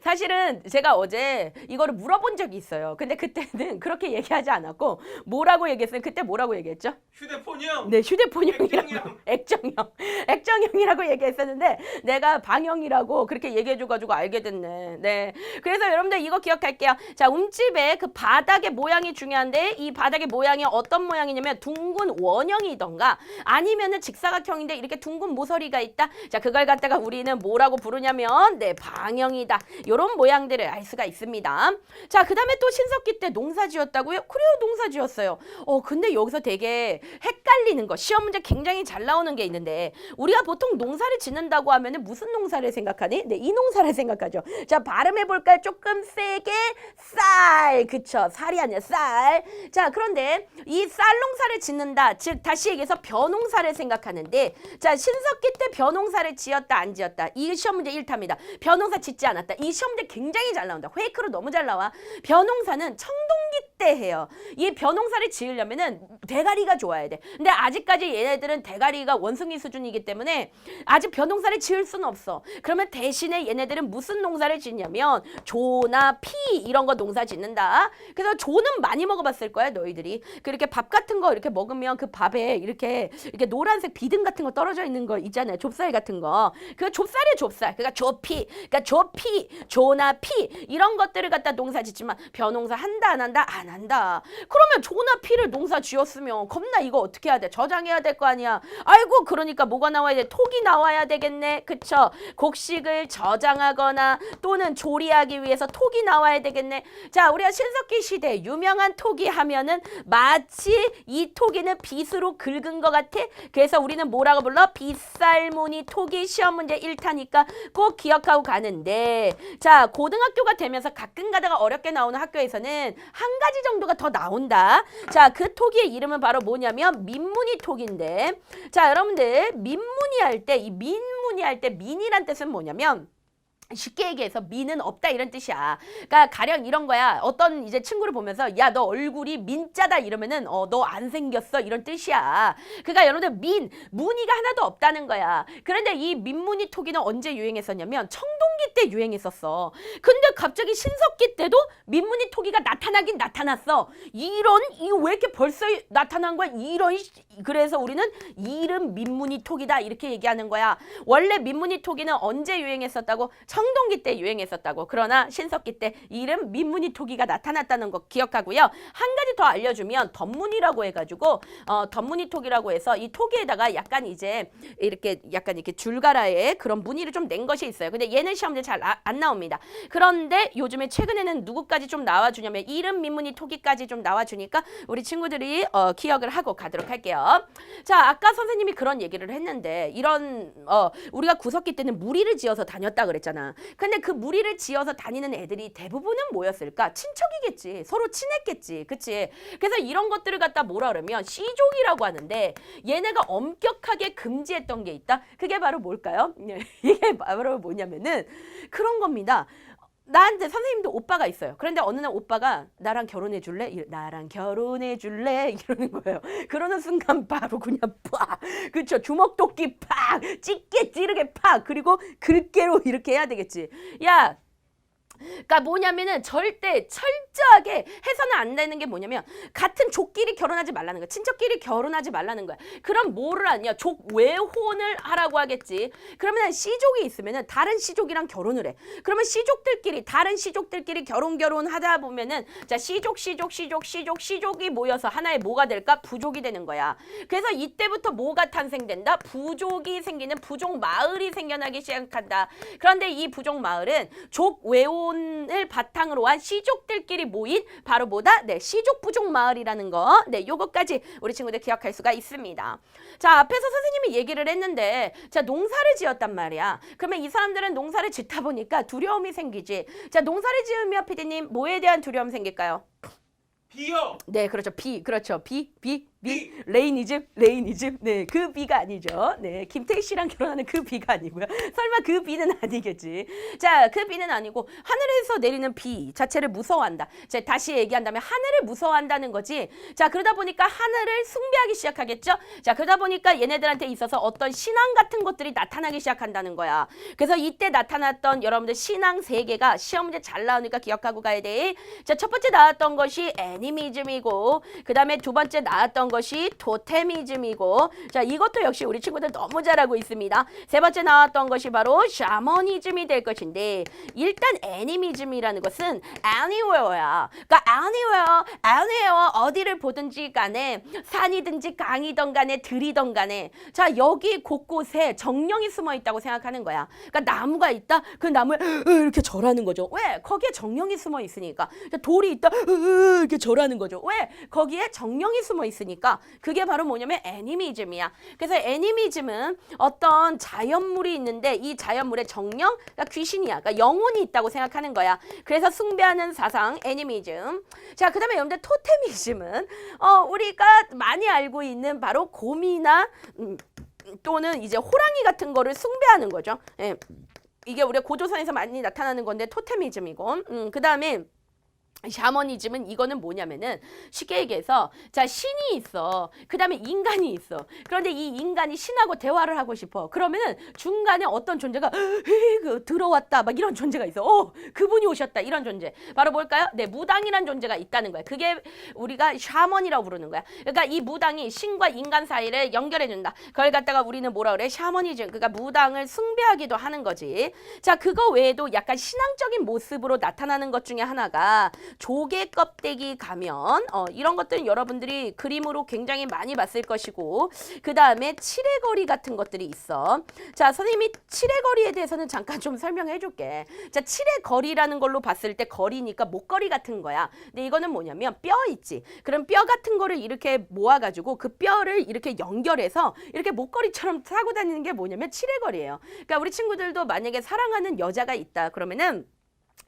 사실은 제가 어제 이거를 물어본 적이 있어요. 근데 그때는 그렇게 얘기하지 않았고 뭐라고 얘기했어요? 그때 뭐라고 얘기했죠? 휴대폰형. 네, 휴대폰형이라고. 액정형이라고 얘기했었는데 내가 방형이라고 그렇게 얘기해줘가지고 알게 됐네. 네, 그래서 여러분들 이거 기억할게요. 자, 움집의 그 바닥의 모양이 중요한데 이 바닥의 모양이 어떤 모양이냐면 둥근 원형이던가 아니면은 직사각형인데 이렇게 둥근 모서리가 있다. 있다. 자, 그걸 갖다가 우리는 뭐라고 부르냐면 네, 방영이다. 요런 모양들을 알 수가 있습니다. 자, 그다음에 또 신석기 때 농사 지었다고요? 그래요, 농사 지었어요. 근데 여기서 되게 헷갈리는 거, 시험 문제 굉장히 잘 나오는 게 있는데 우리가 보통 농사를 짓는다고 하면은 무슨 농사를 생각하니? 네, 이 농사를 생각하죠. 자, 발음해 볼까요? 조금 세게 쌀, 그쵸? 살이 아니라 쌀. 자, 그런데 이 쌀 농사를 짓는다, 즉 다시 얘기해서 벼농사를 생각하는데, 자, 신석기 때 벼농사를 지었다 안 지었다, 이 시험 문제 1타입니다. 벼농사 짓지 않았다, 이 시험 문제 굉장히 잘 나온다. 페이크로 너무 잘 나와. 벼농사는 청동기 때 해요. 이 벼농사를 지으려면은 대가리가 좋아야 돼. 근데 아직까지 얘네들은 대가리가 원숭이 수준이기 때문에 아직 벼농사를 지을 수는 없어. 그러면 대신에 얘네들은 무슨 농사를 짓냐면 조나 피 이런 거 농사 짓는다. 그래서 조는 많이 먹어봤을 거야, 너희들이. 그렇게 밥 같은 거 이렇게 먹으면 그 밥에 이렇게 노란색 비듬 같은 거 떨어져 있는 거 있잖아요. 좁쌀 같은 거. 그 좁쌀이에요, 좁쌀. 그러니까 조피, 조나 피 이런 것들을 갖다 농사 짓지만 벼농사 한다 안 한다? 안 한다. 그러면 조나 피를 농사 지었으면 겁나 이거 어떻게 해야 돼? 저장해야 될 거 아니야. 아이고, 그러니까 뭐가 나와야 돼? 톡이 나와야 되겠네. 그쵸? 곡식을 저장하거나 또는 조리하기 위해서 톡이 나와야 되겠네. 자, 우리가 신석기 시대 유명한 톡이 하면은 마치 이 톡이는 빗으로 긁은 것 같아. 그래서 우리는 뭐라고 불러? 빗살무늬 톡이 시험 문제 1타니까 꼭 기억하고 가는데, 자, 고등학교가 되면서 가끔 가다가 어렵게 나오는 학교에서는 한 가지 정도가 더 나온다. 자, 그 톡의 이름은 바로 뭐냐면 민무늬 톡인데, 자, 여러분들 민무늬 할 때, 이 민무늬 할 때 민이란 뜻은 뭐냐면 쉽게 얘기해서 민은 없다 이런 뜻이야. 그러니까 가령 이런 거야. 어떤 이제 친구를 보면서 야, 너 얼굴이 민자다 이러면은 너 안 생겼어 이런 뜻이야. 그러니까 여러분들 무늬가 하나도 없다는 거야. 그런데 이 민무늬 토기는 언제 유행했었냐면 청동기 때 유행했었어. 근데 갑자기 신석기 때도 민무늬 토기가 나타나긴 나타났어. 이 왜 이렇게 벌써 나타난 거야? 그래서 우리는 이름 민무늬 토기다 이렇게 얘기하는 거야. 원래 민무늬 토기는 언제 유행했었다고? 청동기 때 유행했었다고. 그러나 신석기 때 이름 민무늬 토기가 나타났다는 거 기억하고요. 한 가지 더 알려주면 덧무늬라고 해가지고 덧무늬 토기라고 해서 이 토기에다가 약간 이제 이렇게 줄가라에 그런 무늬를 좀 낸 것이 있어요. 근데 얘는 시험에 잘 안 나옵니다. 그런데 요즘에 최근에는 누구까지 좀 나와주냐면 이름 민무늬 토기까지 좀 나와주니까 우리 친구들이 기억을 하고 가도록 할게요. 자, 아까 선생님이 그런 얘기를 했는데 이런 우리가 구석기 때는 무리를 지어서 다녔다 그랬잖아. 근데 그 무리를 지어서 다니는 애들이 대부분은 뭐였을까? 친척이겠지. 서로 친했겠지. 그치? 그래서 이런 것들을 갖다 뭐라 그러면 시족이라고 하는데, 얘네가 엄격하게 금지했던 게 있다. 그게 바로 뭘까요? 이게 바로 뭐냐면은 그런 겁니다. 나한테 선생님도 오빠가 있어요. 그런데 어느 날 오빠가 나랑 결혼해 줄래? 나랑 결혼해 줄래? 이러는 거예요. 그러는 순간 바로 그냥 팍! 그쵸? 주먹도끼 팍! 찌게 찌르게 팍! 그리고 글게로 이렇게 해야 되겠지. 야! 그러니까 뭐냐면은 절대 철저하게 해서는 안 되는 게 뭐냐면 같은 족끼리 결혼하지 말라는 거야. 친척끼리 결혼하지 말라는 거야. 그럼 뭐를 하냐? 족 외혼을 하라고 하겠지. 그러면 시족이 있으면은 다른 시족이랑 결혼을 해. 그러면 다른 시족들끼리 결혼하다 보면은 자, 시족이 모여서 하나의 뭐가 될까? 부족이 되는 거야. 그래서 이때부터 뭐가 탄생된다? 부족이 생기는 부족 마을이 생겨나기 시작한다. 그런데 이 부족 마을은 족 외혼을 바탕으로 한 시족들끼리 모인 바로 뭐다? 네, 시족 부족 마을이라는 거. 네, 요거까지 우리 친구들 기억할 수가 있습니다. 자, 앞에서 선생님이 얘기를 했는데, 자, 농사를 지었단 말이야. 그러면 이 사람들은 농사를 짓다 보니까 두려움이 생기지. 자, 농사를 지으면 피디님 뭐에 대한 두려움 생길까요? 비요. 네, 그렇죠. 그렇죠. 레이니즘. 네, 그 비가 아니죠. 네, 김태희 씨랑 결혼하는 그 비가 아니고요. 설마 그 비는 아니겠지. 자, 그 비는 아니고 하늘에서 내리는 비 자체를 무서워한다. 자, 다시 얘기한다면 하늘을 무서워한다는 거지. 자, 그러다 보니까 하늘을 숭배하기 시작하겠죠. 자, 그러다 보니까 얘네들한테 있어서 어떤 신앙 같은 것들이 나타나기 시작한다는 거야. 그래서 이때 나타났던 여러분들 신앙 세 개가 시험 문제 잘 나오니까 기억하고 가야 돼. 자, 첫 번째 나왔던 것이 애니미즘이고, 그 다음에 두 번째 나왔던 것이 토테미즘이고, 자, 이것도 역시 우리 친구들 너무 잘 알고 있습니다. 세 번째 나왔던 것이 바로 샤머니즘이 될 것인데, 일단 애니미즘이라는 것은 anywhere야. 그러니까 anywhere 어디를 보든지 간에 산이든지 강이든 간에 들이든 간에, 자, 여기 곳곳에 정령이 숨어 있다고 생각하는 거야. 그러니까 나무가 있다? 그 나무에 이렇게 절하는 거죠. 왜? 거기에 정령이 숨어 있으니까. 돌이 있다? 이렇게 절하는 거죠. 왜? 거기에 정령이 숨어 있으니까. 그게 바로 뭐냐면 애니미즘이야. 그래서 애니미즘은 어떤 자연물이 있는데 이 자연물에 정령, 그러니까 귀신이야. 그러니까 영혼이 있다고 생각하는 거야. 그래서 숭배하는 사상 애니미즘. 자, 그 다음에 여러분들 토테미즘은 우리가 많이 알고 있는 바로 곰이나 또는 이제 호랑이 같은 거를 숭배하는 거죠. 예. 이게 우리가 고조선에서 많이 나타나는 건데 토테미즘이고, 그 다음에 샤머니즘은 이거는 뭐냐면은 쉽게 얘기해서, 자, 신이 있어. 그 다음에 인간이 있어. 그런데 이 인간이 신하고 대화를 하고 싶어. 그러면은 중간에 어떤 존재가 들어왔다 막 이런 존재가 있어. 그분이 오셨다 이런 존재. 바로 뭘까요? 네, 무당이란 존재가 있다는 거야. 그게 우리가 샤머니라고 부르는 거야. 그러니까 이 무당이 신과 인간 사이를 연결해 준다. 그걸 갖다가 우리는 뭐라 그래? 샤머니즘. 그러니까 무당을 숭배하기도 하는 거지. 자, 그거 외에도 약간 신앙적인 모습으로 나타나는 것 중에 하나가 조개 껍데기 가면, 이런 것들은 여러분들이 그림으로 굉장히 많이 봤을 것이고, 그 다음에 칠해거리 같은 것들이 있어. 자, 선생님이 칠해거리에 대해서는 잠깐 좀 설명해 줄게. 자, 칠해거리라는 걸로 봤을 때 거리니까 목걸이 같은 거야. 근데 이거는 뭐냐면 뼈 있지. 그럼 뼈 같은 거를 이렇게 모아가지고 그 뼈를 이렇게 연결해서 이렇게 목걸이처럼 차고 다니는 게 뭐냐면 칠해거리예요. 그러니까 우리 친구들도 만약에 사랑하는 여자가 있다 그러면은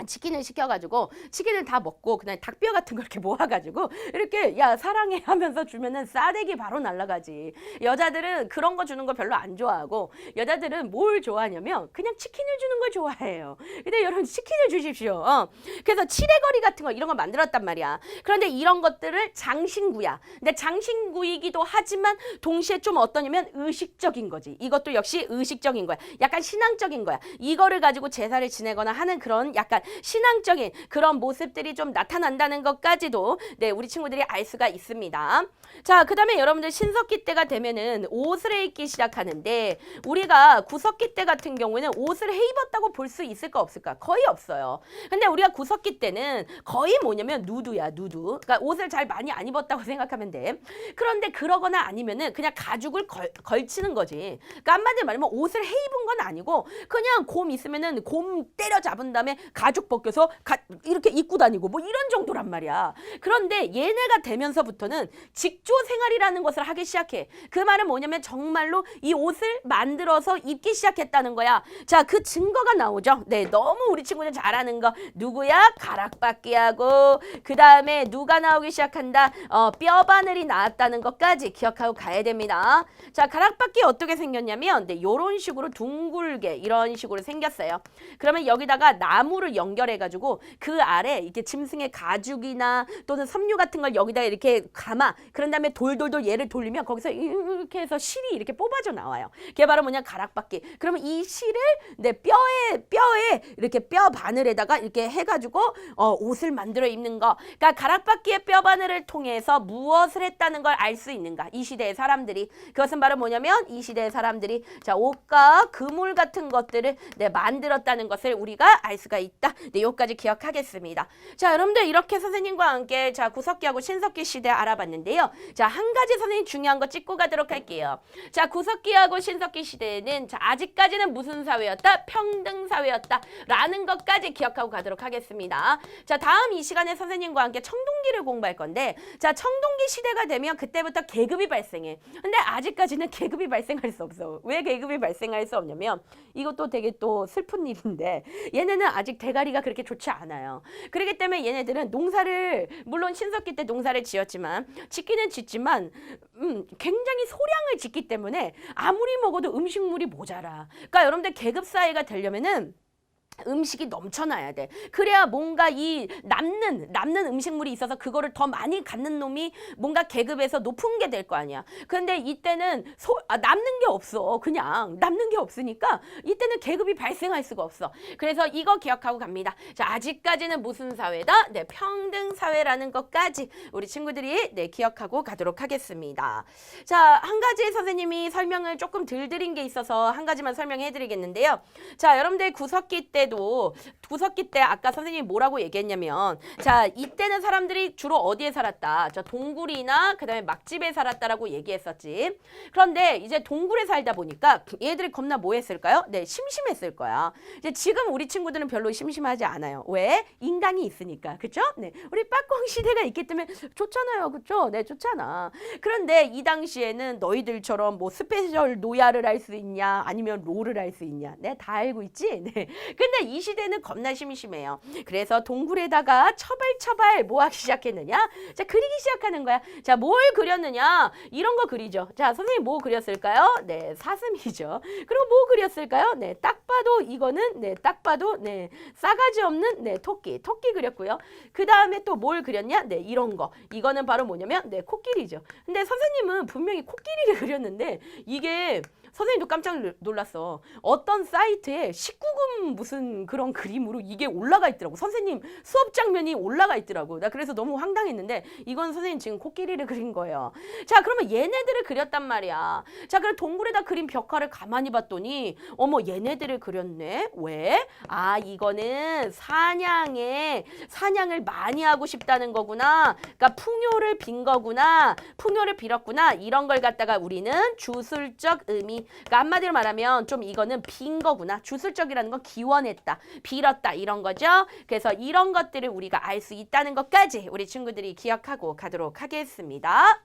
치킨을 시켜가지고 치킨을 다 먹고 그냥 닭뼈 같은 걸 이렇게 모아가지고 이렇게 야 사랑해 하면서 주면은 싸대기 바로 날라가지. 여자들은 그런 거 주는 거 별로 안 좋아하고, 여자들은 뭘 좋아하냐면 그냥 치킨을 주는 걸 좋아해요. 근데 여러분 치킨을 주십시오. 그래서 칠해거리 같은 거 이런 거 만들었단 말이야. 그런데 이런 것들을 장신구야. 근데 장신구이기도 하지만 동시에 좀 어떠냐면 의식적인 거지. 이것도 역시 의식적인 거야. 약간 신앙적인 거야. 이거를 가지고 제사를 지내거나 하는 그런 약간 신앙적인 그런 모습들이 좀 나타난다는 것까지도 네, 우리 친구들이 알 수가 있습니다. 자, 그 다음에 여러분들 신석기 때가 되면은 옷을 입기 시작하는데, 우리가 구석기 때 같은 경우에는 옷을 해 입었다고 볼 수 있을까 없을까? 거의 없어요. 근데 우리가 구석기 때는 거의 뭐냐면 누드야, 누드. 그러니까 옷을 잘 많이 안 입었다고 생각하면 돼. 그런데 그러거나 아니면은 그냥 가죽을 걸치는 거지. 그러니까 한마디로 말하면 옷을 해 입은 건 아니고 그냥 곰 있으면은 곰 때려 잡은 다음에 가죽 벗겨서 이렇게 입고 다니고 뭐 이런 정도란 말이야. 그런데 얘네가 되면서부터는 직조 생활이라는 것을 하기 시작해. 그 말은 뭐냐면 정말로 이 옷을 만들어서 입기 시작했다는 거야. 자, 그 증거가 나오죠. 네, 너무 우리 친구들 잘 아는 거. 누구야? 가락바끼하고, 그 다음에 누가 나오기 시작한다? 뼈바늘이 나왔다는 것까지 기억하고 가야 됩니다. 자, 가락바끼 어떻게 생겼냐면 네, 요런 식으로 둥글게 이런 식으로 생겼어요. 그러면 여기다가 나무를 연결해가지고 그 아래 이렇게 짐승의 가죽이나 또는 섬유 같은 걸 여기다 이렇게 감아. 그런 다음에 돌돌돌 얘를 돌리면 거기서 이렇게 해서 실이 이렇게 뽑아져 나와요. 그게 바로 뭐냐? 가락바끼. 그러면 이 실을 내 뼈에 이렇게 뼈 바늘에다가 이렇게 해가지고 옷을 만들어 입는 거. 그러니까 가락바끼의 뼈 바늘을 통해서 무엇을 했다는 걸 알 수 있는가? 이 시대의 사람들이. 그것은 바로 뭐냐면 이 시대의 사람들이 자, 옷과 그물 같은 것들을 네, 만들었다는 것을 우리가 알 수가 있다. 네, 요까지 기억하겠습니다. 자, 여러분들 이렇게 선생님과 함께 자, 구석기하고 신석기 시대 알아봤는데요. 자, 한 가지 선생님 중요한 거 짚고 가도록 할게요. 자, 구석기하고 신석기 시대에는 자, 아직까지는 무슨 사회였다? 평등 사회였다. 라는 것까지 기억하고 가도록 하겠습니다. 자, 다음 이 시간에 선생님과 함께 청동기를 공부할 건데, 자, 청동기 시대가 되면 그때부터 계급이 발생해. 근데 아직까지는 계급이 발생할 수 없어. 왜 계급이 발생할 수 없냐면 이것도 되게 또 슬픈 일인데, 얘네는 아직 대가리가 그렇게 좋지 않아요. 그렇기 때문에 얘네들은 농사를, 물론 신석기 때 농사를 지었지만 짓기는 짓지만 굉장히 소량을 짓기 때문에 아무리 먹어도 음식물이 모자라. 그러니까 여러분들 계급 사회가 되려면은 음식이 넘쳐나야 돼. 그래야 뭔가 이 남는 음식물이 있어서 그거를 더 많이 갖는 놈이 뭔가 계급에서 높은 게 될 거 아니야. 그런데 이때는 남는 게 없어. 그냥 남는 게 없으니까 이때는 계급이 발생할 수가 없어. 그래서 이거 기억하고 갑니다. 자, 아직까지는 무슨 사회다? 네, 평등 사회라는 것까지 우리 친구들이 네, 기억하고 가도록 하겠습니다. 자, 한 가지 선생님이 설명을 조금 덜 드린 게 있어서 한 가지만 설명해 드리겠는데요. 자, 여러분들 구석기 때 아까 선생님이 뭐라고 얘기했냐면 자 이때는 사람들이 주로 어디에 살았다. 저 동굴이나 그다음에 막집에 살았다라고 얘기했었지. 그런데 이제 동굴에 살다 보니까 얘들이 겁나 뭐 했을까요? 네, 심심했을 거야. 이제 지금 우리 친구들은 별로 심심하지 않아요. 왜? 인간이 있으니까. 그쵸? 네, 우리 빠꽁 시대가 있기 때문에 좋잖아요. 그쵸? 네, 좋잖아. 그런데 이 당시에는 너희들처럼 뭐 스페셜 노야를 할 수 있냐 아니면 롤을 할 수 있냐. 네, 다 알고 있지? 네. 근데 이 시대는 겁나 심심해요. 그래서 동굴에다가 처발처발 뭐 하기 시작했느냐? 자, 그리기 시작하는 거야. 자, 뭘 그렸느냐? 이런 거 그리죠. 자, 선생님 뭐 그렸을까요? 네, 사슴이죠. 그리고 뭐 그렸을까요? 네, 딱 봐도 이거는 네, 딱 봐도 네, 싸가지 없는 네, 토끼 그렸고요. 그 다음에 또 뭘 그렸냐? 네, 이런 거. 이거는 바로 뭐냐면 네, 코끼리죠. 근데 선생님은 분명히 코끼리를 그렸는데 이게 선생님도 깜짝 놀랐어. 어떤 사이트에 19금 무슨 그런 그림으로 이게 올라가 있더라고. 선생님 수업 장면이 올라가 있더라고. 나 그래서 너무 황당했는데 이건 선생님 지금 코끼리를 그린 거예요. 자, 그러면 얘네들을 그렸단 말이야. 자, 그럼 동굴에다 그린 벽화를 가만히 봤더니 어머 얘네들을 그렸네. 왜? 아, 이거는 사냥을 많이 하고 싶다는 거구나. 그러니까 풍요를 빈 거구나. 풍요를 빌었구나. 이런 걸 갖다가 우리는 주술적 의미. 그러니까 한마디로 말하면 좀 이거는 빈 거구나. 주술적이라는 건 기원했다, 빌었다 이런 거죠. 그래서 이런 것들을 우리가 알 수 있다는 것까지 우리 친구들이 기억하고 가도록 하겠습니다.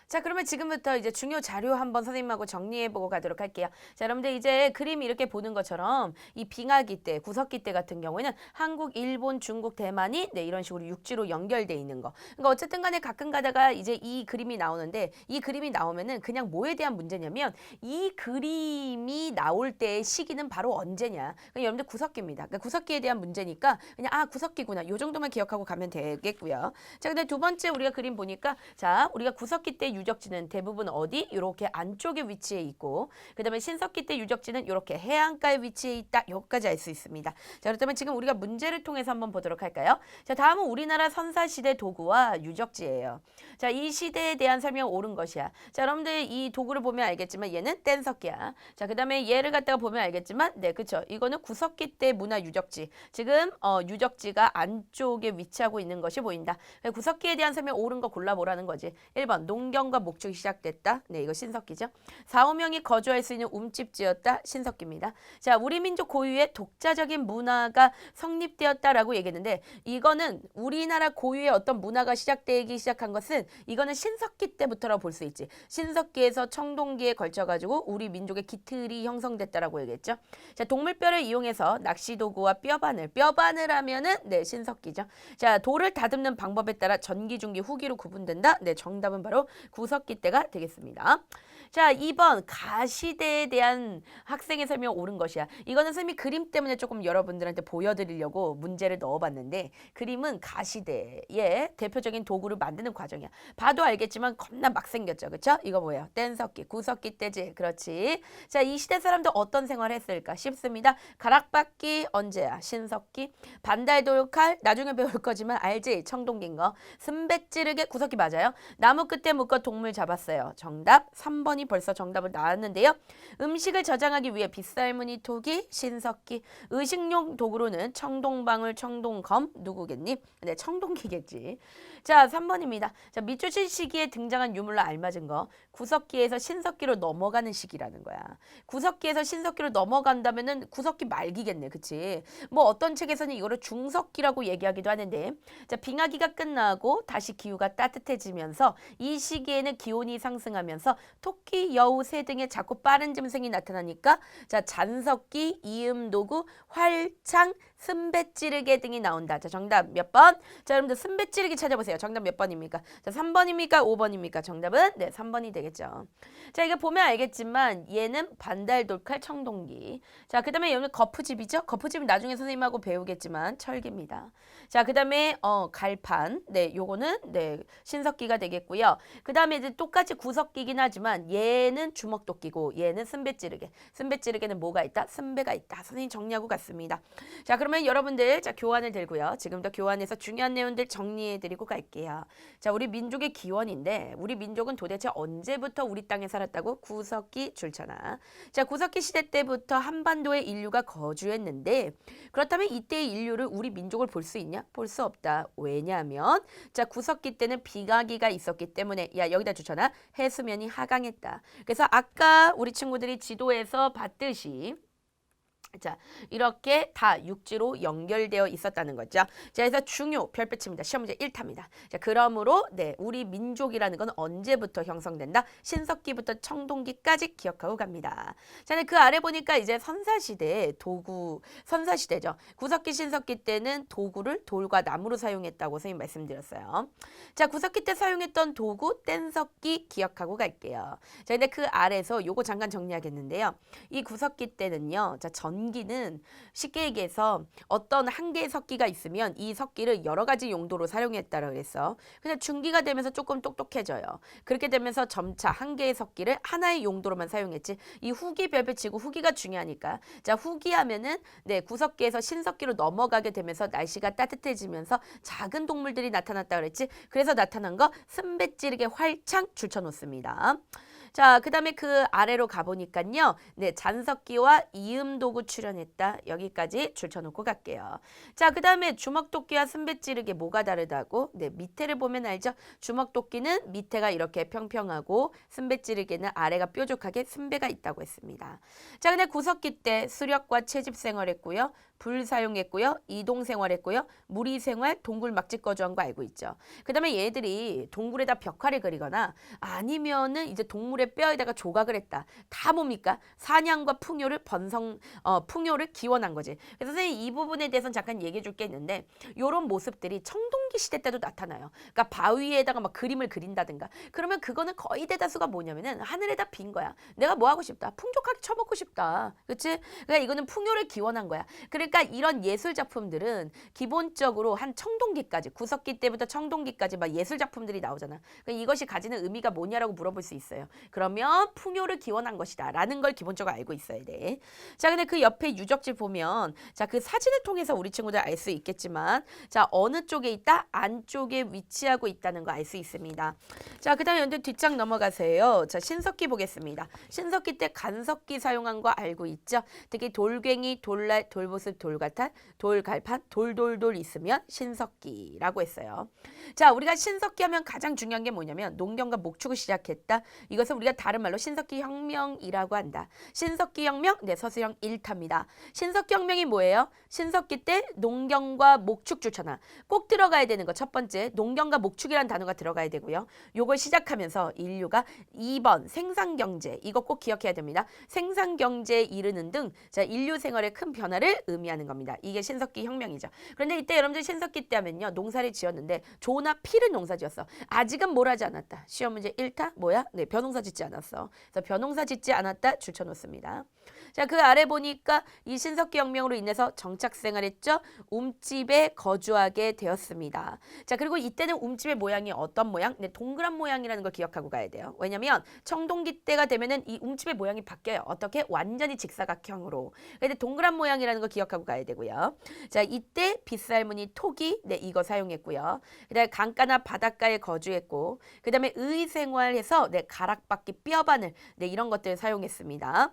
자, 그러면 지금부터 이제 중요 자료 한번 선생님하고 정리해보고 가도록 할게요. 자, 여러분들 이제 그림 이렇게 보는 것처럼 이 빙하기 때, 구석기 때 같은 경우에는 한국, 일본, 중국, 대만이 네, 이런 식으로 육지로 연결돼 있는 거. 그러니까 어쨌든 간에 가끔 가다가 이제 이 그림이 나오는데 이 그림이 나오면은 그냥 뭐에 대한 문제냐면 이 그림이 나올 때의 시기는 바로 언제냐. 그러니까 여러분들 구석기입니다. 그러니까 구석기에 대한 문제니까 그냥 아, 구석기구나. 요 정도만 기억하고 가면 되겠고요. 자, 근데 두 번째 우리가 그림 보니까 자, 우리가 구석기 때 유적지는 대부분 어디? 이렇게 안쪽에 위치해 있고 그 다음에 신석기 때 유적지는 이렇게 해안가에 위치해 있다. 여기까지 알 수 있습니다. 자, 그렇다면 지금 우리가 문제를 통해서 한번 보도록 할까요? 자, 다음은 우리나라 선사시대 도구와 유적지예요. 자, 이 시대에 대한 설명 옳은 것이야. 자, 여러분들 이 도구를 보면 알겠지만 얘는 뗀석기야. 자, 그 다음에 얘를 갖다가 보면 알겠지만 네, 그쵸. 이거는 구석기 때 문화 유적지. 지금 유적지가 안쪽에 위치하고 있는 것이 보인다. 구석기에 대한 설명 옳은 거 골라보라는 거지. 1번 농경 과 목축이 시작됐다. 네, 이거 신석기죠. 4, 5명이 거주할 수 있는 움집지였다. 신석기입니다. 자, 우리 민족 고유의 독자적인 문화가 성립되었다라고 얘기했는데 이거는 우리나라 고유의 어떤 문화가 시작되기 시작한 것은 이거는 신석기 때부터라고 볼 수 있지. 신석기에서 청동기에 걸쳐가지고 우리 민족의 기틀이 형성됐다라고 얘기했죠. 자, 동물뼈를 이용해서 낚시도구와 뼈바늘 하면은 네, 신석기죠. 자, 돌을 다듬는 방법에 따라 전기, 중기, 후기로 구분된다. 네, 정답은 바로 구석기 때가 되겠습니다. 자, 2번 가시대에 대한 학생의 설명 옳은 것이야. 이거는 선생님이 그림 때문에 조금 여러분들한테 보여드리려고 문제를 넣어봤는데 그림은 가시대의 대표적인 도구를 만드는 과정이야. 봐도 알겠지만 겁나 막 생겼죠. 그쵸? 이거 뭐예요? 뗀석기, 구석기 때지. 그렇지. 자, 이 시대 사람들 어떤 생활을 했을까? 쉽습니다. 가락받기 언제야? 신석기. 반달돌칼 나중에 배울 거지만 알지? 청동기인 거. 순백 찌르개 구석기 맞아요. 나무 끝에 묶어 동물 잡았어요. 정답 3번이 벌써 정답을 나왔는데요. 음식을 저장하기 위해 빗살무늬 토기, 신석기. 의식용 도구로는 청동방울, 청동검 누구겠니? 네, 청동기겠지. 자, 3번입니다. 자, 미주실 시기에 등장한 유물로 알맞은 거. 구석기에서 신석기로 넘어가는 시기라는 거야. 구석기에서 신석기로 넘어간다면은 구석기 말기겠네. 그치? 뭐 어떤 책에서는 이거를 중석기라고 얘기하기도 하는데 자, 빙하기가 끝나고 다시 기후가 따뜻해지면서 이 시기에는 기온이 상승하면서 토끼, 여우, 새 등의 작고 빠른 짐승이 나타나니까 자, 잔석기, 이음도구, 활창, 승배 찌르게 등이 나온다. 자, 정답 몇 번? 자, 여러분들 승배 찌르기 찾아보세요. 정답 몇 번입니까? 자, 3번입니까? 5번입니까? 정답은 네, 3번이 되겠죠. 자, 이거 보면 알겠지만 얘는 반달돌칼 청동기. 자, 그 다음에 여러분 거푸집이죠? 거푸집은 나중에 선생님하고 배우겠지만 철기입니다. 자, 그 다음에 갈판. 네, 요거는 네, 신석기가 되겠고요. 그 다음에 이제 똑같이 구석기긴 하지만 얘는 주먹도끼고 얘는 승배 찌르게. 승배 찌르게는 뭐가 있다? 승배가 있다. 선생님 정리하고 갔습니다. 자, 그러면 여러분들 자, 교환을 들고요. 지금부터 교환해서 중요한 내용들 정리해드리고 갈게요. 자, 우리 민족의 기원인데 우리 민족은 도대체 언제부터 우리 땅에 살았다고? 구석기 줄쳐나. 자, 구석기 시대 때부터 한반도에 인류가 거주했는데 그렇다면 이때의 인류를 우리 민족을 볼 수 있냐? 볼 수 없다. 왜냐하면 자, 구석기 때는 비가기가 있었기 때문에 야, 여기다 줄쳐나. 해수면이 하강했다. 그래서 아까 우리 친구들이 지도에서 봤듯이 자, 이렇게 다 육지로 연결되어 있었다는 거죠. 자, 그래서 중요 별표치입니다. 시험 문제 1타입니다. 자, 그러므로 네, 우리 민족이라는 건 언제부터 형성된다? 신석기부터 청동기까지 기억하고 갑니다. 자, 그 아래 보니까 이제 선사시대 도구, 선사시대죠. 구석기, 신석기 때는 도구를 돌과 나무로 사용했다고 선생님 말씀드렸어요. 자, 구석기 때 사용했던 도구, 뗀석기 기억하고 갈게요. 자, 근데 그 아래서 요거 잠깐 정리하겠는데요. 이 구석기 때는요, 자, 전기는 쉽게 얘기해서 어떤 한 개의 석기가 있으면 이 석기를 여러 가지 용도로 사용했다고 그랬어. 근데 중기가 되면서 조금 똑똑해져요. 그렇게 되면서 점차 한 개의 석기를 하나의 용도로만 사용했지. 이 후기 별표치고 후기가 중요하니까. 자, 후기하면은 네, 구석기에서 신석기로 넘어가게 되면서 날씨가 따뜻해지면서 작은 동물들이 나타났다 그랬지. 그래서 나타난 거 승배 찌르게 활창 줄쳐놓습니다. 자, 그 다음에 그 아래로 가보니까요. 네, 잔석기와 이음도구 출연했다. 여기까지 줄쳐놓고 갈게요. 자, 그 다음에 주먹도끼와 승배 찌르기 뭐가 다르다고? 네, 밑에를 보면 알죠? 주먹도끼는 밑에가 이렇게 평평하고 승배 찌르기는 아래가 뾰족하게 승배가 있다고 했습니다. 자, 근데 구석기 때 수렵과 채집 생활했고요. 불 사용했고요. 이동 생활했고요. 무리 생활, 동굴 막집 거주한 거 알고 있죠. 그 다음에 얘들이 동굴에다 벽화를 그리거나 아니면은 이제 동물의 뼈에다가 조각을 했다. 다 뭡니까? 사냥과 풍요를 기원한 거지. 그래서 선생님 이 부분에 대해서는 잠깐 얘기해 줄 게 있는데 요런 모습들이 청동기 시대 때도 나타나요. 그러니까 바위에다가 막 그림을 그린다든가 그러면 그거는 거의 대다수가 뭐냐면은 하늘에다 빈 거야. 내가 뭐 하고 싶다. 풍족하게 쳐먹고 싶다. 그치? 그러니까 이거는 풍요를 기원한 거야. 그러니까 이런 예술 작품들은 기본적으로 한 청동기까지 구석기 때부터 청동기까지 막 예술 작품들이 나오잖아. 그러니까 이것이 가지는 의미가 뭐냐라고 물어볼 수 있어요. 그러면 풍요를 기원한 것이다 라는 걸 기본적으로 알고 있어야 돼. 자, 근데 그 옆에 유적지 보면 자, 그 사진을 통해서 우리 친구들 알 수 있겠지만 자, 어느 쪽에 있다? 안쪽에 위치하고 있다는 거 알 수 있습니다. 자, 그 다음에 연들 뒷장 넘어가세요. 자, 신석기 보겠습니다. 신석기 때 간석기 사용한 거 알고 있죠? 특히 돌괭이, 돌날, 돌보습, 돌가탄, 돌갈판, 돌돌돌 있으면 신석기라고 했어요. 자, 우리가 신석기 하면 가장 중요한 게 뭐냐면 농경과 목축을 시작했다. 이것을 우리가 다른 말로 신석기 혁명이라고 한다. 신석기 혁명, 네, 서술형 1타입니다. 신석기 혁명이 뭐예요? 신석기 때 농경과 목축 줄쳐나 꼭 들어가야 되는 거 첫 번째 농경과 목축이라는 단어가 들어가야 되고요. 요걸 시작하면서 인류가 2번 생산경제 이거 꼭 기억해야 됩니다. 생산경제에 이르는 등 자, 인류 생활에 큰 변화를 의미하는 겁니다. 이게 신석기 혁명이죠. 그런데 이때 여러분들 신석기 때 하면요. 농사를 지었는데 조나 피를 농사 지었어. 아직은 뭘 하지 않았다. 시험 문제 1타 뭐야? 네, 벼농사 짓지 않았어. 그래서 벼농사 짓지 않았다 줄쳐놓습니다. 자, 그 아래 보니까 이 신석기 혁명으로 인해서 정착 생활했죠. 움집에 거주하게 되었습니다. 자, 그리고 이때는 움집의 모양이 어떤 모양? 네, 동그란 모양이라는 걸 기억하고 가야 돼요. 왜냐면 청동기 때가 되면은 이 움집의 모양이 바뀌어요. 어떻게? 완전히 직사각형으로. 근데 동그란 모양이라는 걸 기억하고 가야 되고요. 자, 이때 빗살무늬 토기, 네, 이거 사용했고요. 그다음에 강가나 바닷가에 거주했고, 그다음에 의생활해서 네, 가락바퀴 뼈바늘, 네, 이런 것들 사용했습니다.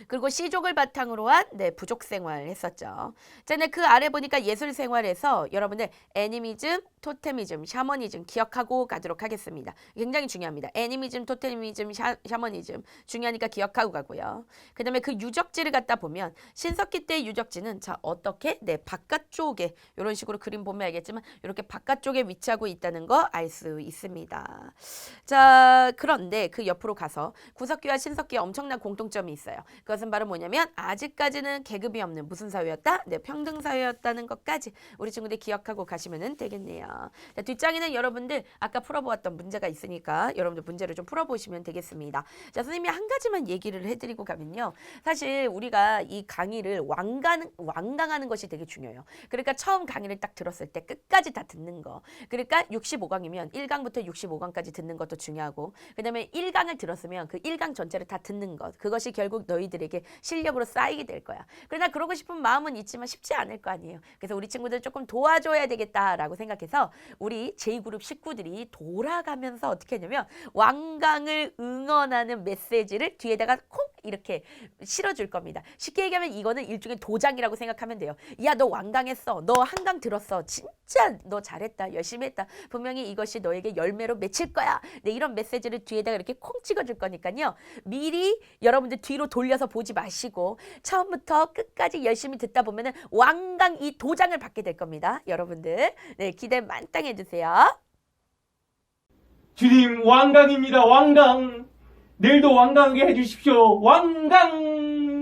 그리고 시족을 바탕으로 한 네, 부족 생활 했었죠. 자, 네, 그 아래 보니까 예술 생활에서 여러분들 애니미즘, 토테미즘, 샤머니즘 기억하고 가도록 하겠습니다. 굉장히 중요합니다. 애니미즘, 토테미즘, 샤머니즘 중요하니까 기억하고 가고요. 그 다음에 그 유적지를 갖다 보면 신석기 때의 유적지는 자, 어떻게? 네, 바깥쪽에 이런 식으로 그림 보면 알겠지만 이렇게 바깥쪽에 위치하고 있다는 거 알 수 있습니다. 자, 그런데 그 옆으로 가서 구석기와 신석기에 엄청난 공통점이 있어요. 그것은 바로 뭐냐면 아직까지는 계급이 없는 무슨 사회였다? 네, 평등 사회였다는 것까지 우리 친구들 기억하고 가시면 되겠네요. 자, 뒷장에는 여러분들 아까 풀어보았던 문제가 있으니까 여러분들 문제를 좀 풀어보시면 되겠습니다. 자, 선생님이 한 가지만 얘기를 해드리고 가면요. 사실 우리가 이 강의를 완강하는 것이 되게 중요해요. 그러니까 처음 강의를 딱 들었을 때 끝까지 다 듣는 거. 그러니까 65강이면 1강부터 65강까지 듣는 것도 중요하고, 그 다음에 1강을 들었으면 그 1강 전체를 다 듣는 것. 그것이 결국 너희들에게 실력으로 쌓이게 될 거야. 그러나 그러고 싶은 마음은 있지만 쉽지 않을 거 아니에요. 그래서 우리 친구들 조금 도와줘야 되겠다라고 생각해서 우리 J그룹 식구들이 돌아가면서 어떻게 했냐면 완강을 응원하는 메시지를 뒤에다가 콕 이렇게 실어줄 겁니다. 쉽게 얘기하면 이거는 일종의 도장이라고 생각하면 돼요. 야, 너 완강했어. 너 한강 들었어. 진짜 너 잘했다. 열심히 했다. 분명히 이것이 너에게 열매로 맺힐 거야. 네, 이런 메시지를 뒤에다가 이렇게 콩 찍어줄 거니까요. 미리 여러분들 뒤로 돌려서 보지 마시고 처음부터 끝까지 열심히 듣다 보면은 완강 이 도장을 받게 될 겁니다. 여러분들. 네, 기대 만땅 해주세요. 주님 왕강입니다. 왕강. 내일도 왕강하게 해주십시오. 왕강.